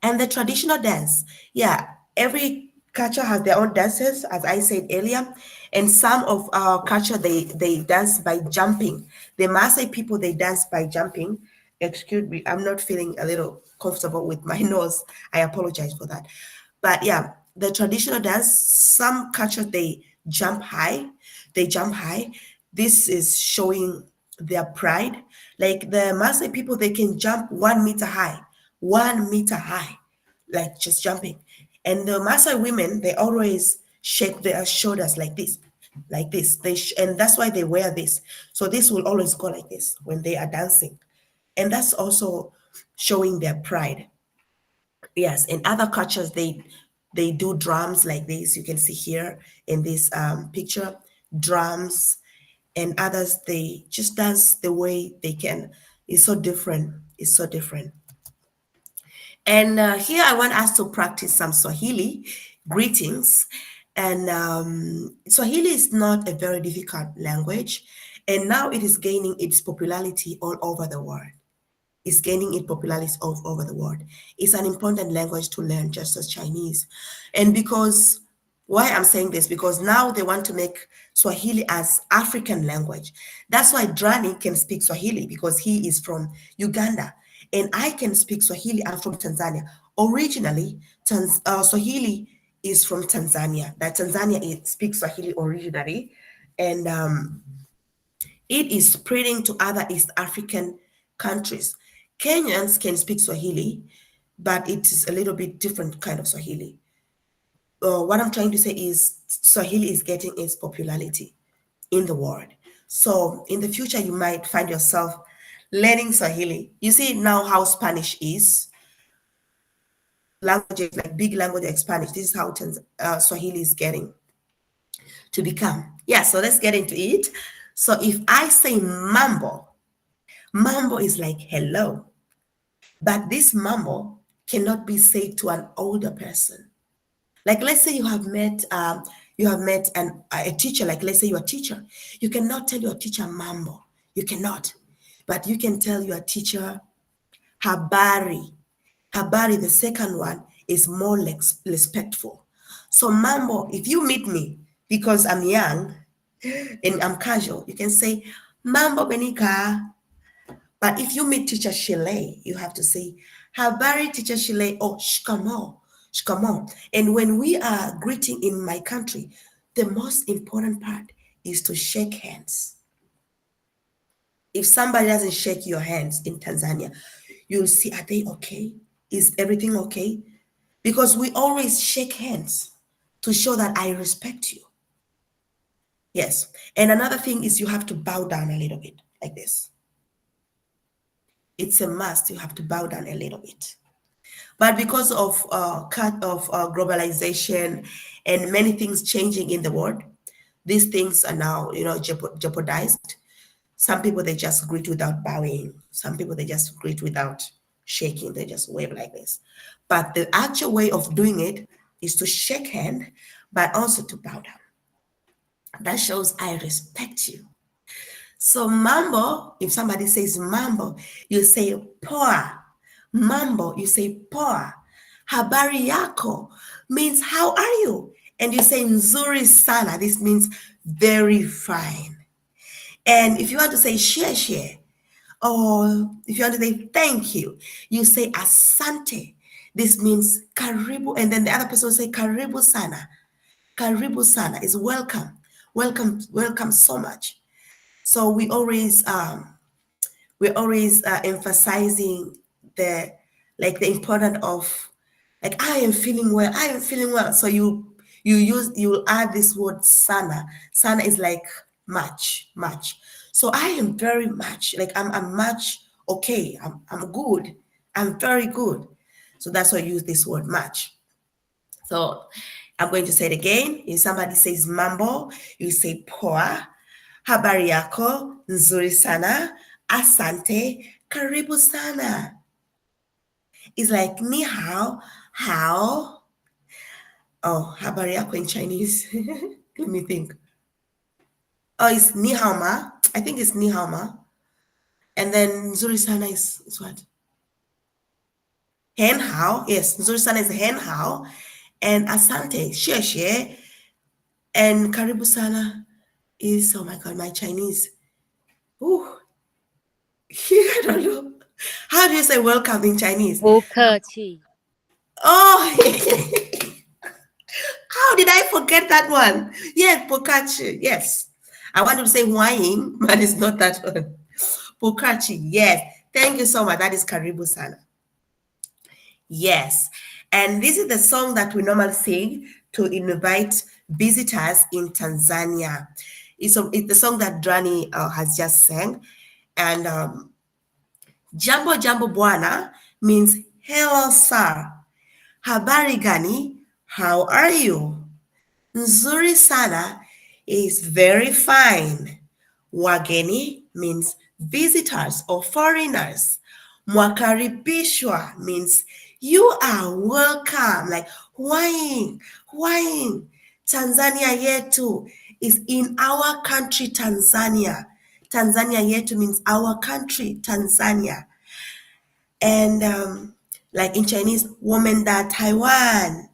C: And the traditional dance, yeah, every culture has their own dances, as I said earlier. And some of our culture, they dance by jumping. The Maasai people, they dance by jumping. Excuse me, I'm not feeling a little comfortable with my nose. I apologize for that. But yeah, the traditional dance, some culture, they jump high. They jump high. This is showing their pride. Like the Maasai people, they can jump 1 meter high, 1 meter high, like just jumping. And the Maasai women, they always shake their shoulders like this, like this. And that's why they wear this. So this will always go like this when they are dancing. And that's also showing their pride. Yes, in other cultures, they do drums like this. You can see here in this picture, drums, and others they just dance the way they can. It's so different. It's so different. And here I want us to practice some Swahili greetings. And Swahili is not a very difficult language, and now it is gaining its popularity all over the world. Is gaining its popularity all over the world. It's an important language to learn, just as Chinese. And because, why I'm saying this, because now they want to make Swahili as African language. That's why Drani can speak Swahili because he is from Uganda. And I can speak Swahili, I'm from Tanzania. Originally, Swahili is from Tanzania. That Tanzania speaks Swahili originally. And it is spreading to other East African countries. Kenyans can speak Swahili, but it is a little bit different kind of Swahili. What I'm trying to say is Swahili is getting its popularity in the world. So in the future, you might find yourself learning Swahili. You see now how Spanish is. Languages like big language like Spanish. This is how Swahili is getting to become. Yeah, so let's get into it. So if I say mambo, mambo is like hello. But this mambo cannot be said to an older person. Like let's say you have met a teacher, like let's say you're a teacher. You cannot tell your teacher mambo. You cannot. But you can tell your teacher habari. Habari, the second one, is more like respectful. So mambo, if you meet me, because I'm young and I'm casual, you can say mambo Benica. But if you meet teacher Shile, you have to say habari teacher Shile or shkamo, shkamo. And when we are greeting in my country, the most important part is to shake hands. If somebody doesn't shake your hands in Tanzania, you'll see, are they okay? Is everything okay? Because we always shake hands to show that I respect you. Yes. And another thing is you have to bow down a little bit like this. It's a must. You have to bow down a little bit. But because of globalization and many things changing in the world, these things are now, jeopardized. Some people, they just greet without bowing. Some people, they just greet without shaking. They just wave like this. But the actual way of doing it is to shake hand, but also to bow down. That shows I respect you. So mambo, if somebody says mambo, you say poa. Mambo, you say poa. Habari yako means how are you? And you say nzuri sana. This means very fine. And if you want to say share share, or if you want to say thank you, you say asante. This means karibu, and then the other person will say karibu sana. Karibu sana is welcome, welcome, welcome so much. So we're always emphasizing the the importance of like I am feeling well, I am feeling well. So you'll add this word sana. Sana is like much, much. So I am very much like I'm much okay. I'm good. I'm very good. So that's why I use this word much. So I'm going to say it again. If somebody says mambo, you say poa. Habari yako, nzuri sana, asante, karibu sana. It's like ni hao, how. Oh, habari yako in Chinese. Let me think. Oh, it's ni hao ma. I think it's ni hao ma. And then nzuri sana is what? Hen hao. Yes, nzuri sana is hen hao. And asante, xie xie. And karibu sana is, oh my God, my Chinese. Ooh. I don't know. How do you say welcome in Chinese?
D: 不客气，
C: Oh, how did I forget that one? Yes, Pokachi. Yes. I wanted to say wine, but it's not that one. Pokachi. Yes. Thank you so much. That is Karibu Sana. Yes. And this is the song that we normally sing to invite visitors in Tanzania. It's the song that Drani has just sang. And Jambo Jambo Bwana means hello, sir. Habari gani? How are you? Nzuri sana is very fine. Wageni means visitors or foreigners. Mwakaribishwa means you are welcome. Like wine. Tanzania yetu is in our country, Tanzania. Tanzania yetu means our country, Tanzania. And like in Chinese, woman da Taiwan.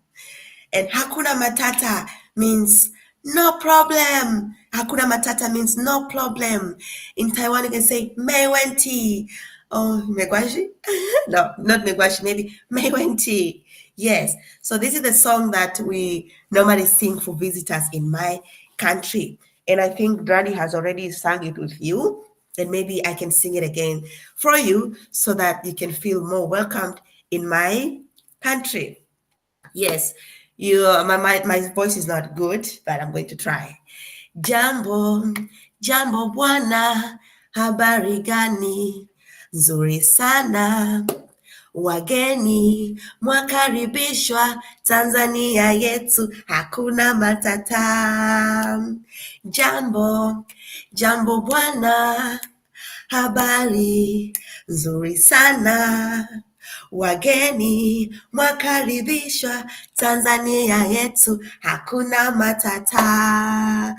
C: And hakuna matata means no problem. Hakuna matata means no problem. In Taiwan, you can say meiwenti. Oh, megwashi? No, not megwashi, maybe meiwenti. Yes. So this is the song that we normally sing for visitors in my country. And I think Drani has already sung it with you. And maybe I can sing it again for you so that you can feel more welcomed in my country. Yes, my voice is not good, but I'm going to try. Jambo, jambo bwana, habari gani? Nzuri sana. Wageni, mwakaribishwa Tanzania yetu, hakuna matata. Jambo, jambo bwana, habari nzuri sana. Wageni mwakaribishwa Tanzania yetu, hakuna matata.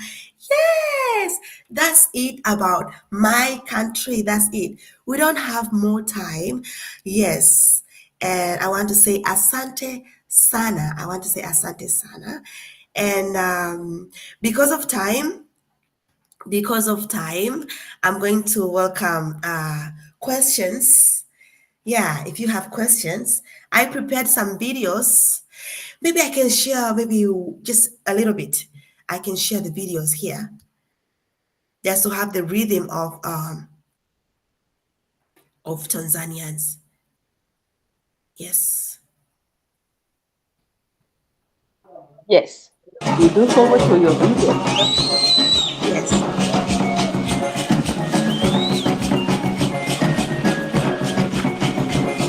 C: Yes, that's it about my country. That's it. We don't have more time. Yes, and I want to say asante sana. I want to say asante sana. And because of time, I'm going to welcome questions. Yeah, if you have questions, I prepared some videos. Maybe I can share, maybe just a little bit. I can share the videos here just to have the rhythm of Tanzanians. Yes.
B: Yes, we look forward to your video.
C: Yes.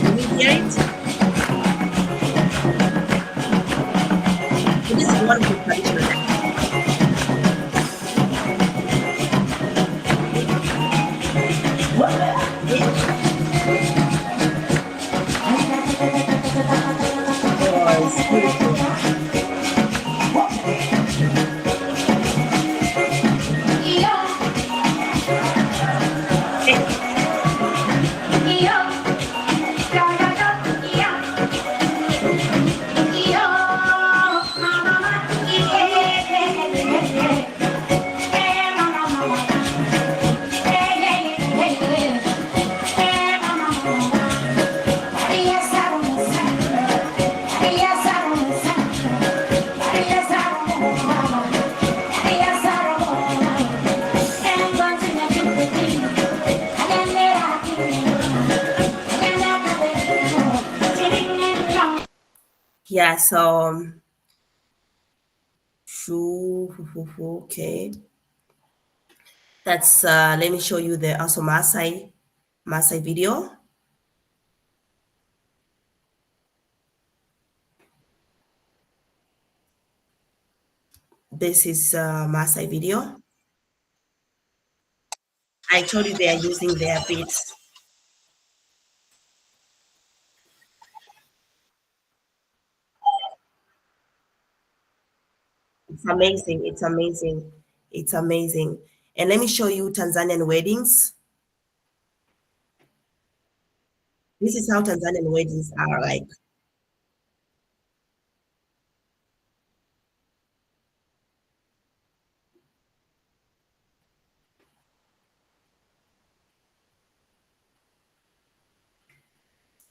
C: Can you hear it? This is one of the traditional. Oh, it's beautiful. Yeah, so okay. That's let me show you the also Maasai video. This is Maasai video. I told you they are using their beads. It's amazing. It's amazing. It's amazing. And let me show you Tanzanian weddings. This is how Tanzanian weddings are like.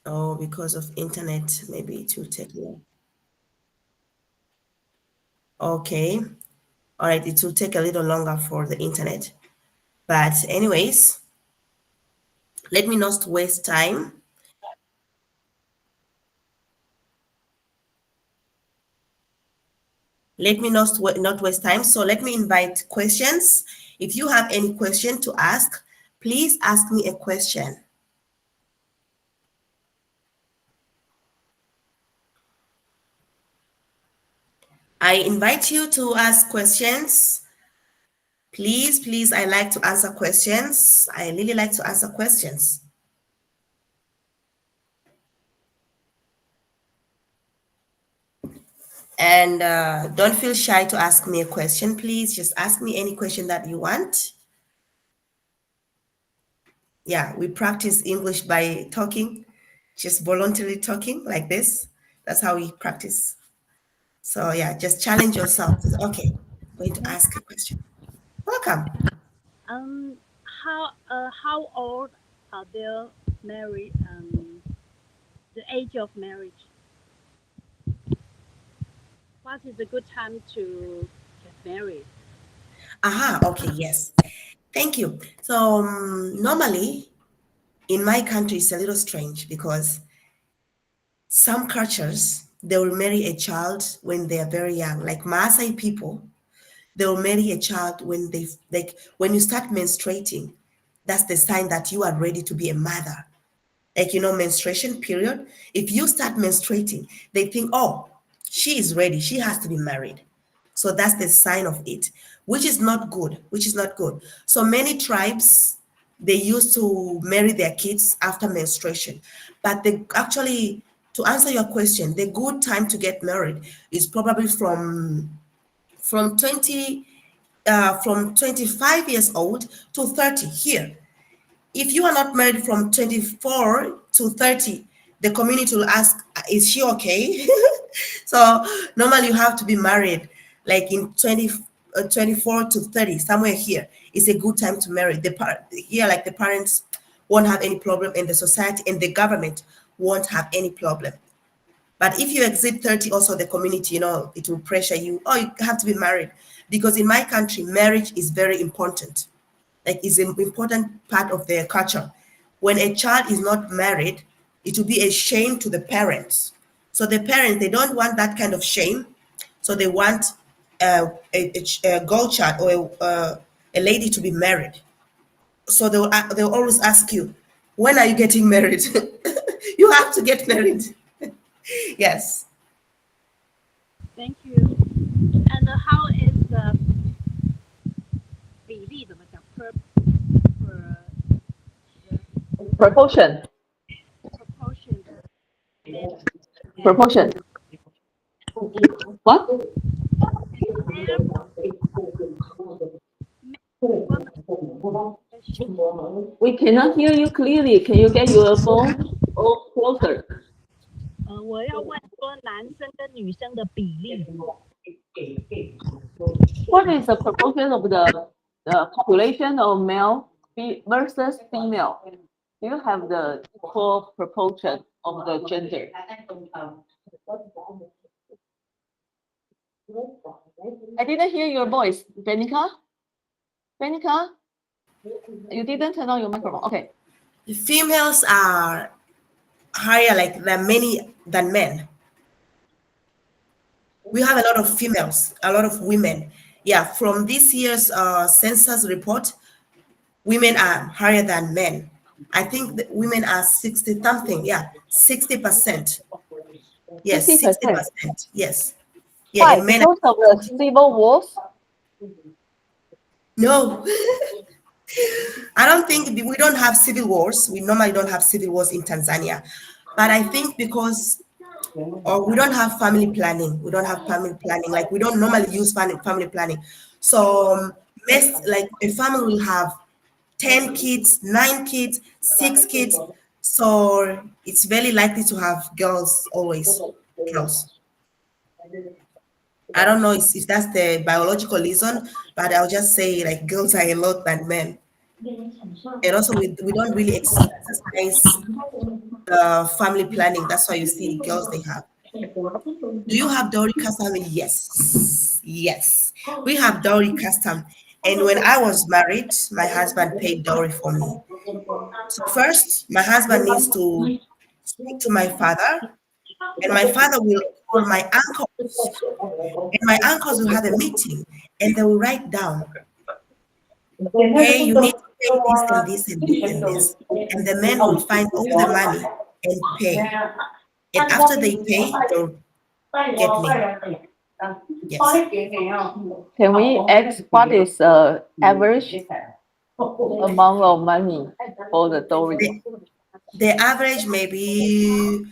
C: Oh, because of internet, maybe it will take long. Okay. All right, it will take a little longer for the internet. But anyways, let me not waste time. Let me not waste time. So let me invite questions. If you have any question to ask, please ask me a question. I invite you to ask questions. Please, please, I like to answer questions. I really like to answer questions. And don't feel shy to ask me a question, please. Just ask me any question that you want. Yeah, we practice English by talking, just voluntarily talking like this. That's how we practice. So yeah, just challenge yourself. Okay, I'm going to ask a question. Welcome.
D: Um, how old are they married? The age of marriage. What is a good time to get married?
C: Aha, okay, yes. Thank you. So normally in my country, it's a little strange because some cultures, they will marry a child when they are very young. Like Maasai people, they will marry a child when they like when you start menstruating. That's the sign that you are ready to be a mother. Like menstruation period. If you start menstruating, they think, oh, she is ready. She has to be married. So that's the sign of it, which is not good. Which is not good. So many tribes they used to marry their kids after menstruation, but they actually to answer your question, the good time to get married is probably from 20 from 25 years old to 30 here. If you are not married from 24 to 30, the community will ask, is she okay? So normally you have to be married like in 24 to 30, somewhere here. It's a good time to marry. Here, like the parents won't have any problem, and the society and the government won't have any problem. But if you exceed 30, also the community, it will pressure you. Oh, you have to be married. Because in my country, marriage is very important. Like it's an important part of their culture. When a child is not married, it will be a shame to the parents. So the parents, they don't want that kind of shame. So they want a girl child or a lady to be married. So they'll always ask you, when are you getting married? You have to get married. Yes.
D: Thank you. And how is the 比例怎么讲 per
B: Proportion.
D: proportion men
B: Proportion. What?
D: there women ratio?
B: We cannot hear you clearly. Can you get your phone closer?
D: 我要问说男生跟女生的比例。
B: What is the proportion of the population of male versus female? Do you have the equal proportion of the gender? I didn't hear your voice, Benica. Benica, you didn't turn on your microphone. Okay.
C: Females are higher like than men. We have a lot of females, a lot of women. Yeah, from this year's census report, women are higher than men. I think that women are 60 something. Yeah, 60%. Yes,
B: 60%.
C: 60%. Yes. Yeah,
B: Why?
C: and men
B: Because of
C: are
B: the civil wars?
C: no. I don't think we don't have civil wars. We normally don't have civil wars in Tanzania. But I think because or we don't have family planning. We don't have family planning. Like we don't normally use family planning. So like a family will have 10 kids, 9 kids, 6 kids. So it's very likely to have girls always, girls. I don't know if that's the biological reason, but I'll just say like girls are a lot than men. And also we don't really exercise family planning. That's why you see girls they have. Do you have dowry custom? Yes. Yes. We have dowry custom. And when I was married, my husband paid dowry for me. So first, my husband needs to speak to my father, and my father will call my uncles, and my uncles will have a meeting, and they will write down, hey, you need to pay this and this and this and this. And the men will find all the money and pay. And after they pay, they'll get me. Yes.
B: Can we ask what is average amount of money for the dowry?
C: The average maybe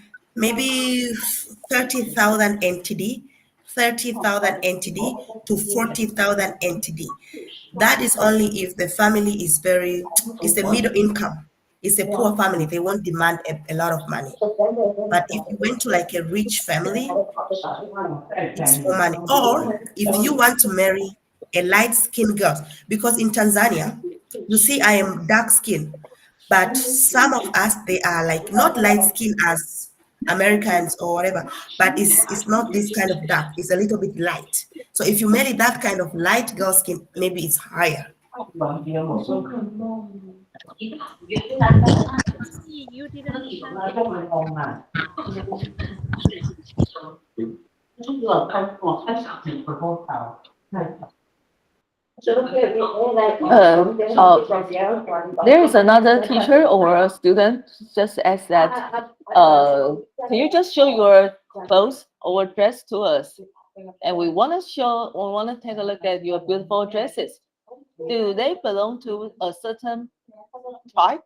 C: 30,000 NTD, 30,000 NTD to 40,000 NTD. That is only if the family it's a middle income. It's a poor family. They won't demand a lot of money. But if you went to like a rich family, it's more money. Or if you want to marry a light-skinned girl, because in Tanzania, you see, I am dark-skinned, but some of us they are like not light-skinned as Americans or whatever, but it's not this kind of dark. It's a little bit light. So if you marry that kind of light girl skin, maybe it's higher.
D: See, you didn't have
B: There is another teacher or a student just asked that, can you just show your clothes or dress to us? And we want to take a look at your beautiful dresses. Do they belong to a certain tribe?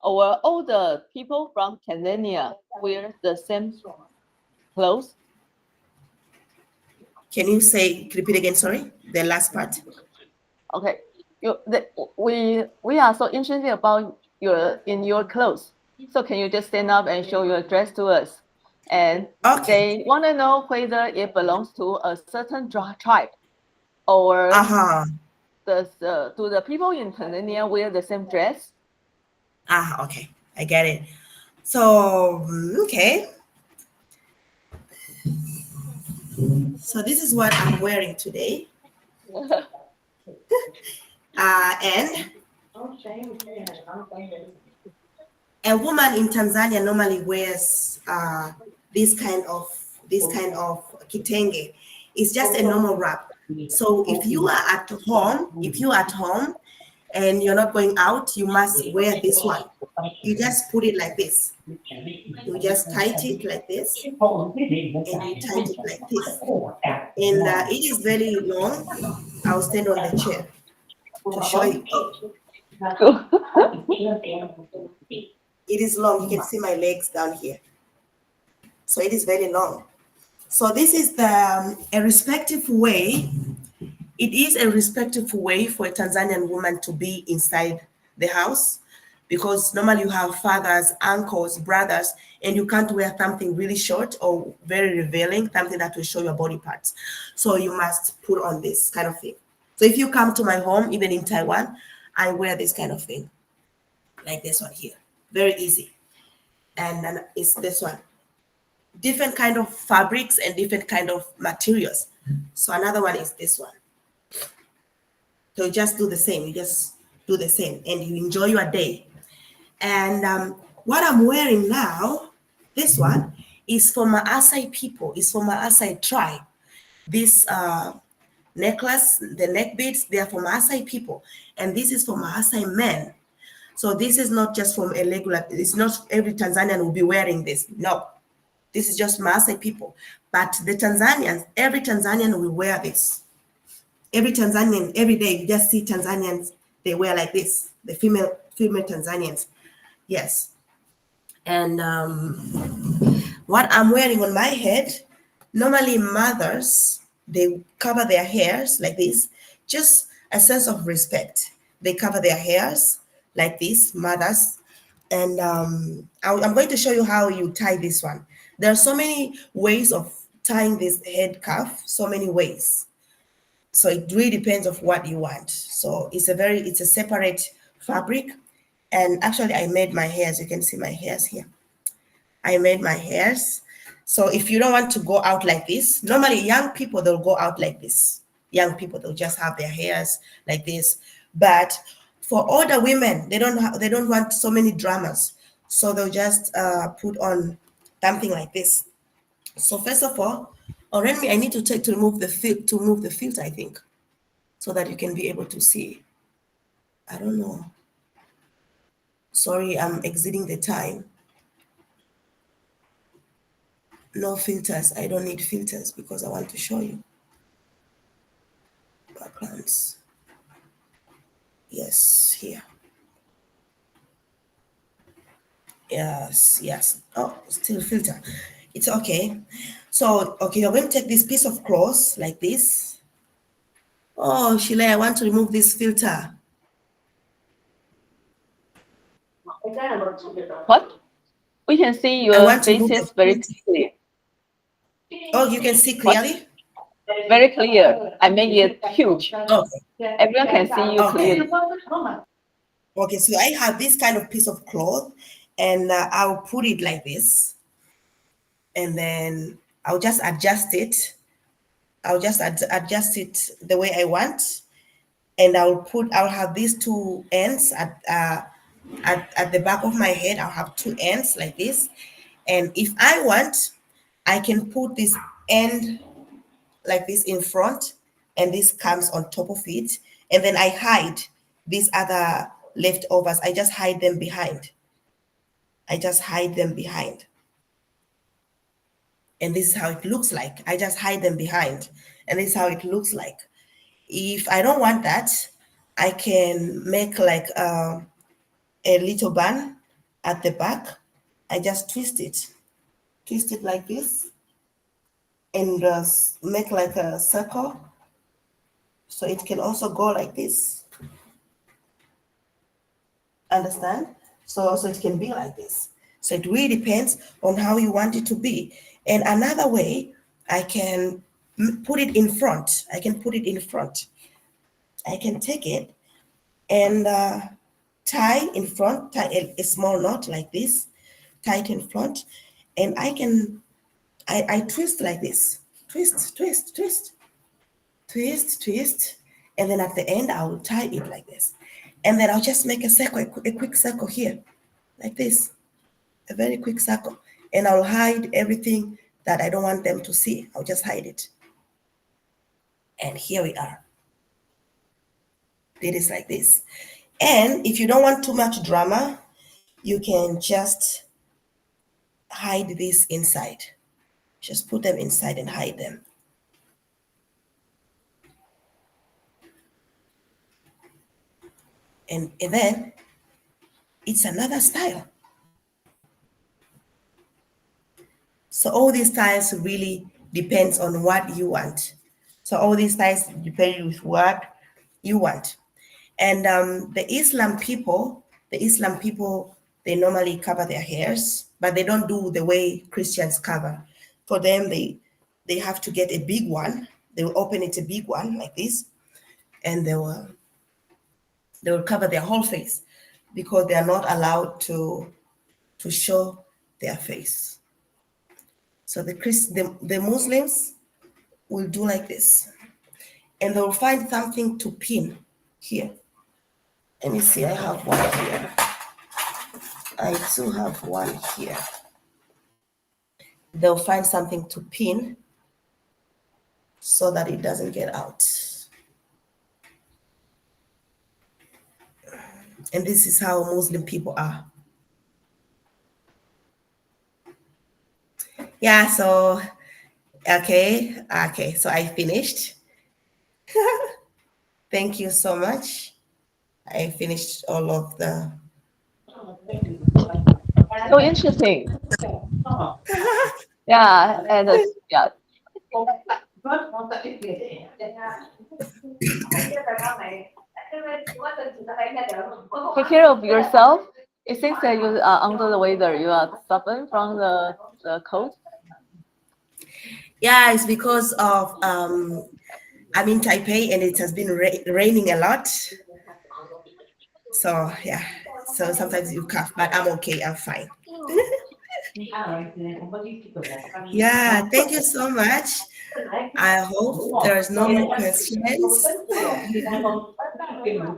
B: Or all the people from Tanzania wear the same clothes?
C: Can you repeat again? Sorry, the last part.
B: Okay, we are so interested about your clothes. So can you just stand up and show your dress to us? And
C: Okay.
B: they want to know whether it belongs to a certain tribe, or
C: Uh-huh.
B: do the people in Tanzania wear the same dress?
C: Okay. I get it. So, okay. So this is what I'm wearing today. And a woman in Tanzania normally wears this kind of kitenge. It's just a normal wrap. So if you are at home and you're not going out, you must wear this one. You just put it like this. You just tight it like this, and you tight it like this. And it is very long. I'll stand on the chair to show you. It is long. You can see my legs down here. So it is very long. So this is a respective way. It is a respectful way for a Tanzanian woman to be inside the house, because normally you have fathers, uncles, brothers, and you can't wear something really short or very revealing, something that will show your body parts. So you must put on this kind of thing. So if you come to my home, even in Taiwan, I wear this kind of thing, like this one here. Very easy. And then it's this one. Different kind of fabrics and different kind of materials. So another one is this one. So you just do the same. You just do the same, and you enjoy your day. And what I'm wearing now, this one, is for Maasai people, is for Maasai tribe. This necklace, the neck beads, they are for Maasai people. And this is for Maasai men. So this is not just from a regular, it's not every Tanzanian will be wearing this. No, this is just Maasai people. But the Tanzanians, every Tanzanian will wear this. Every Tanzanian, every day, you just see Tanzanians, they wear like this, the female Tanzanians. Yes. And what I'm wearing on my head, normally mothers, they cover their hairs like this, just a sense of respect. They cover their hairs like this, mothers. And I'm going to show you how you tie this one. There are so many ways of tying this head cuff, so many ways. So it really depends of what you want. So it's a separate fabric. And actually I made my hairs, you can see my hairs here. I made my hairs. So if you don't want to go out like this, normally young people, they'll go out like this. Young people, they'll just have their hairs like this. But for older women, they don't want so many dramas. So they'll just put on something like this. So first of all, I need to remove the filter, I think, so that you can be able to see. I don't know. Sorry, I'm exceeding the time. No filters. I don't need filters because I want to show you. Backgrounds. Yes, here. Yes. Oh, still filter. It's okay. So, okay, you're going to take this piece of cloth like this. Oh, Sheila, I want to remove this filter.
B: What? We can see your faces very clearly.
C: Oh, you can see clearly?
B: Very clear. I made it huge.
C: Okay.
B: Everyone can see you clearly.
C: Okay, so I have this kind of piece of cloth and I'll put it like this. And then I'll just adjust it. I'll just adjust it the way I want. And I'll have these two ends at the back of my head. I'll have two ends like this. And if I want, I can put this end like this in front, and this comes on top of it. And then I hide these other leftovers. I just hide them behind. And this is how it looks like. I just hide them behind. And this is how it looks like. If I don't want that, I can make like a little bun at the back. I just twist it like this, and make like a circle. So it can also go like this. Understand? So it can be like this. So it really depends on how you want it to be. And another way, I can put it in front. I can take it and tie in front, tie a small knot like this, tie it in front, and I twist like this. Twist. And then at the end, I will tie it like this. And then I'll just make a circle, a quick circle here, like this, a very quick circle. And I'll hide everything that I don't want them to see. I'll just hide it. And here we are. It is like this. And if you don't want too much drama, you can just hide this inside. Just put them inside and hide them. And then it's another style. So all these styles really depends on what you want. So all these styles depend with what you want. And the Islam people, they normally cover their hairs, but they don't do the way Christians cover. For them, they have to get a big one. They will open it a big one like this, and they will cover their whole face because they are not allowed to show their face. So the Muslims will do like this, and they'll find something to pin here. Let me see, I have one here. I do have one here. they'll find something to pin so that it doesn't get out. And this is how Muslim people are. Yeah, so okay, so I finished. Thank you so much. I finished all of the.
B: So interesting. Yeah, and yeah. Take care of yourself. It seems that you are under the weather. You are suffering from the cold.
C: Yeah, it's because of I'm in Taipei and it has been raining a lot. So yeah, so sometimes you cough, but I'm okay. I'm fine. Yeah, thank you so much. I hope there's no more questions.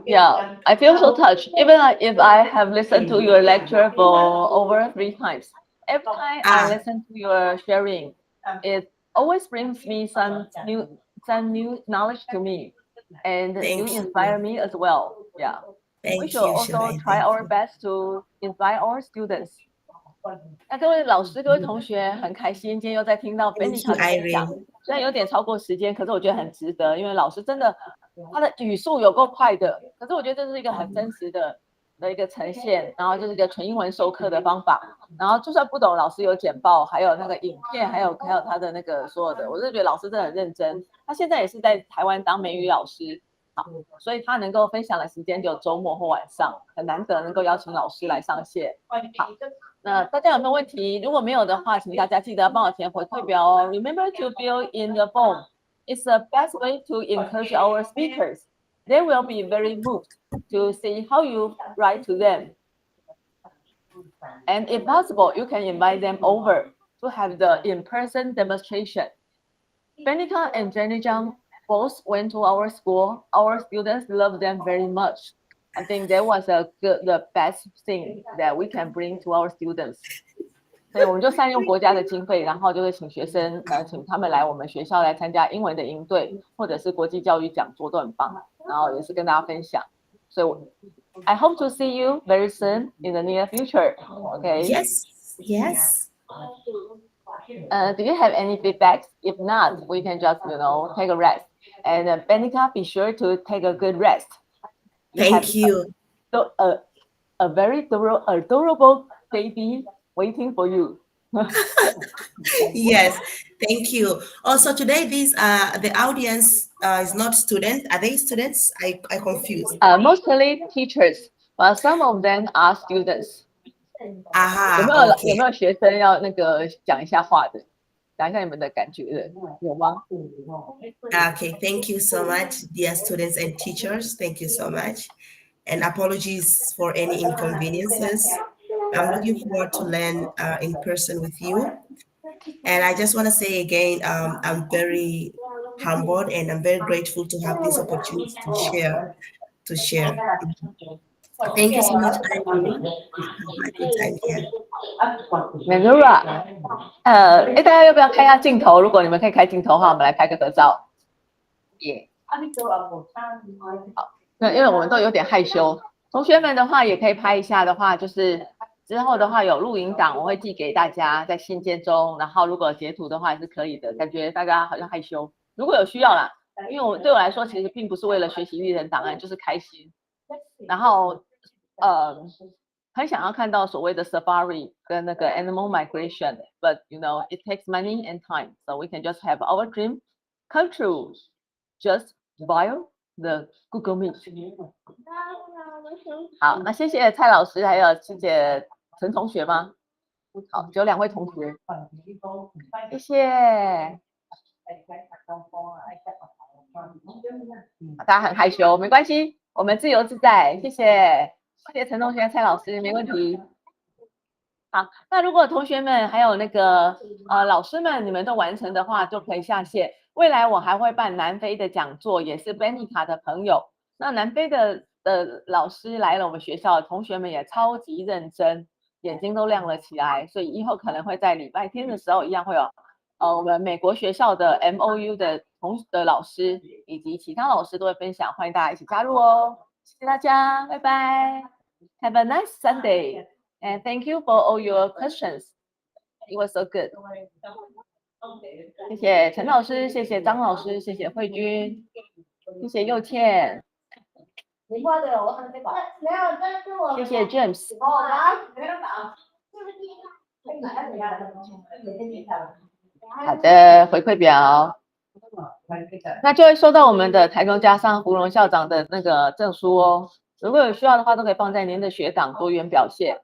B: Yeah, I feel so touched. Even if I have listened to your lecture for over 3 times, every time I
C: Ah,
B: listen to your sharing, it always brings me some new knowledge to me, and you
C: thank
B: inspire
C: you.
B: me as well. Yeah, we
C: Thank
B: should
C: you,
B: also
C: Shivai.
B: try
C: Thank
B: our
C: you.
B: best to inspire our students. 那各位老师、各位同学，很开心今天又在听到
C: Thank
B: Benica
C: you,
B: 的分享。
C: Irene.
B: 虽然有点超过时间，可是我觉得很值得，因为老师真的他的语速有够快的，可是我觉得这是一个很真实的一个呈现，然后就是一个纯英文授课的方法。然后就算不懂，老师有简报，还有那个影片，还有他的那个所有的，我就觉得老师真的很认真。他现在也是在台湾当美语老师，好，所以他能够分享的时间只有周末或晚上，很难得能够邀请老师来上线。好。那大家有没有问题？如果没有的话，请大家记得帮我填回馈表哦。Remember to fill in the form. It's the best way to encourage our speakers. They will be very moved to see how you write to them. And if possible, you can invite them over to have the in-person demonstration. Benica and Jenny Zhang both went to our school. Our students love them very much. I think that was the best thing that we can bring to our students. 所以我们就善用国家的经费，然后就是请学生请他们来我们学校来参加英文的营队，或者是国际教育讲座都很棒，然后也是跟大家分享。所以I hope to see you very soon in the near future. Okay.
C: Yes, yes.
B: Do you have any feedback? If not, we can just take a rest. And Benica, be sure to take a good rest.
C: Thank you.
B: A very adorable baby waiting for you.
C: Yes, thank you. Also, today the audience is not students. Are they students? I confused.
B: Mostly teachers, but some of them are students. 有
C: Aha,
B: 没有
C: okay.
B: 有没有学生要那个讲一下话的，讲一下你们的感觉的，有吗？
C: Okay, thank you so much, dear students and teachers. Thank you so much. And apologies for any inconveniences. I'm looking forward to learn in person with you. And I just want to say again, I'm very humbled and I'm very grateful to have this opportunity to share. Thank you so much, Irene. Have a good time here.
B: Manura，大家要不要开一下镜头？如果你们可以开镜头的话，我们来拍个合照。耶、好，那因为我们都有点害羞，同学们的话也可以拍一下的话，就是之后的话有录影档，我会寄给大家在信件中，然后如果截图的话也是可以的。感觉大家好像害羞，如果有需要啦，因为对我来说其实并不是为了学习育人档案，就是开心。然后很想要看到所谓的 safari 跟那个 animal migration, but it takes money and time, so we can just have our dream come true just via the Google Meet. 好，那谢谢蔡老师，还有谢谢陈同学吗？好，只有2位同学，谢谢。大家很害羞，没关系，我们自由自在，谢谢。谢谢陈同学、蔡老师，没问题。好，那如果同学们还有那个老师们，你们都完成的话，就可以下线。未来我还会办南非的讲座，也是 Benica 的朋友。那南非的老师来了我们学校，同学们也超级认真。眼睛都亮了起来，所以以后可能会在礼拜天的时候一样会有我们美国学校的 MOU 的老师以及其他老师都会分享，欢迎大家一起加入哦。谢谢大家，拜拜。Have a nice Sunday and thank you for all your questions. It was so good. 谢谢陈老师，谢谢张老师，谢谢慧君，谢谢佑倩。谢谢 James。好的，回馈表，那就会收到我们的台中家商胡荣校长的那个证书哦。如果有需要的话，都可以放在您的学档多元表现。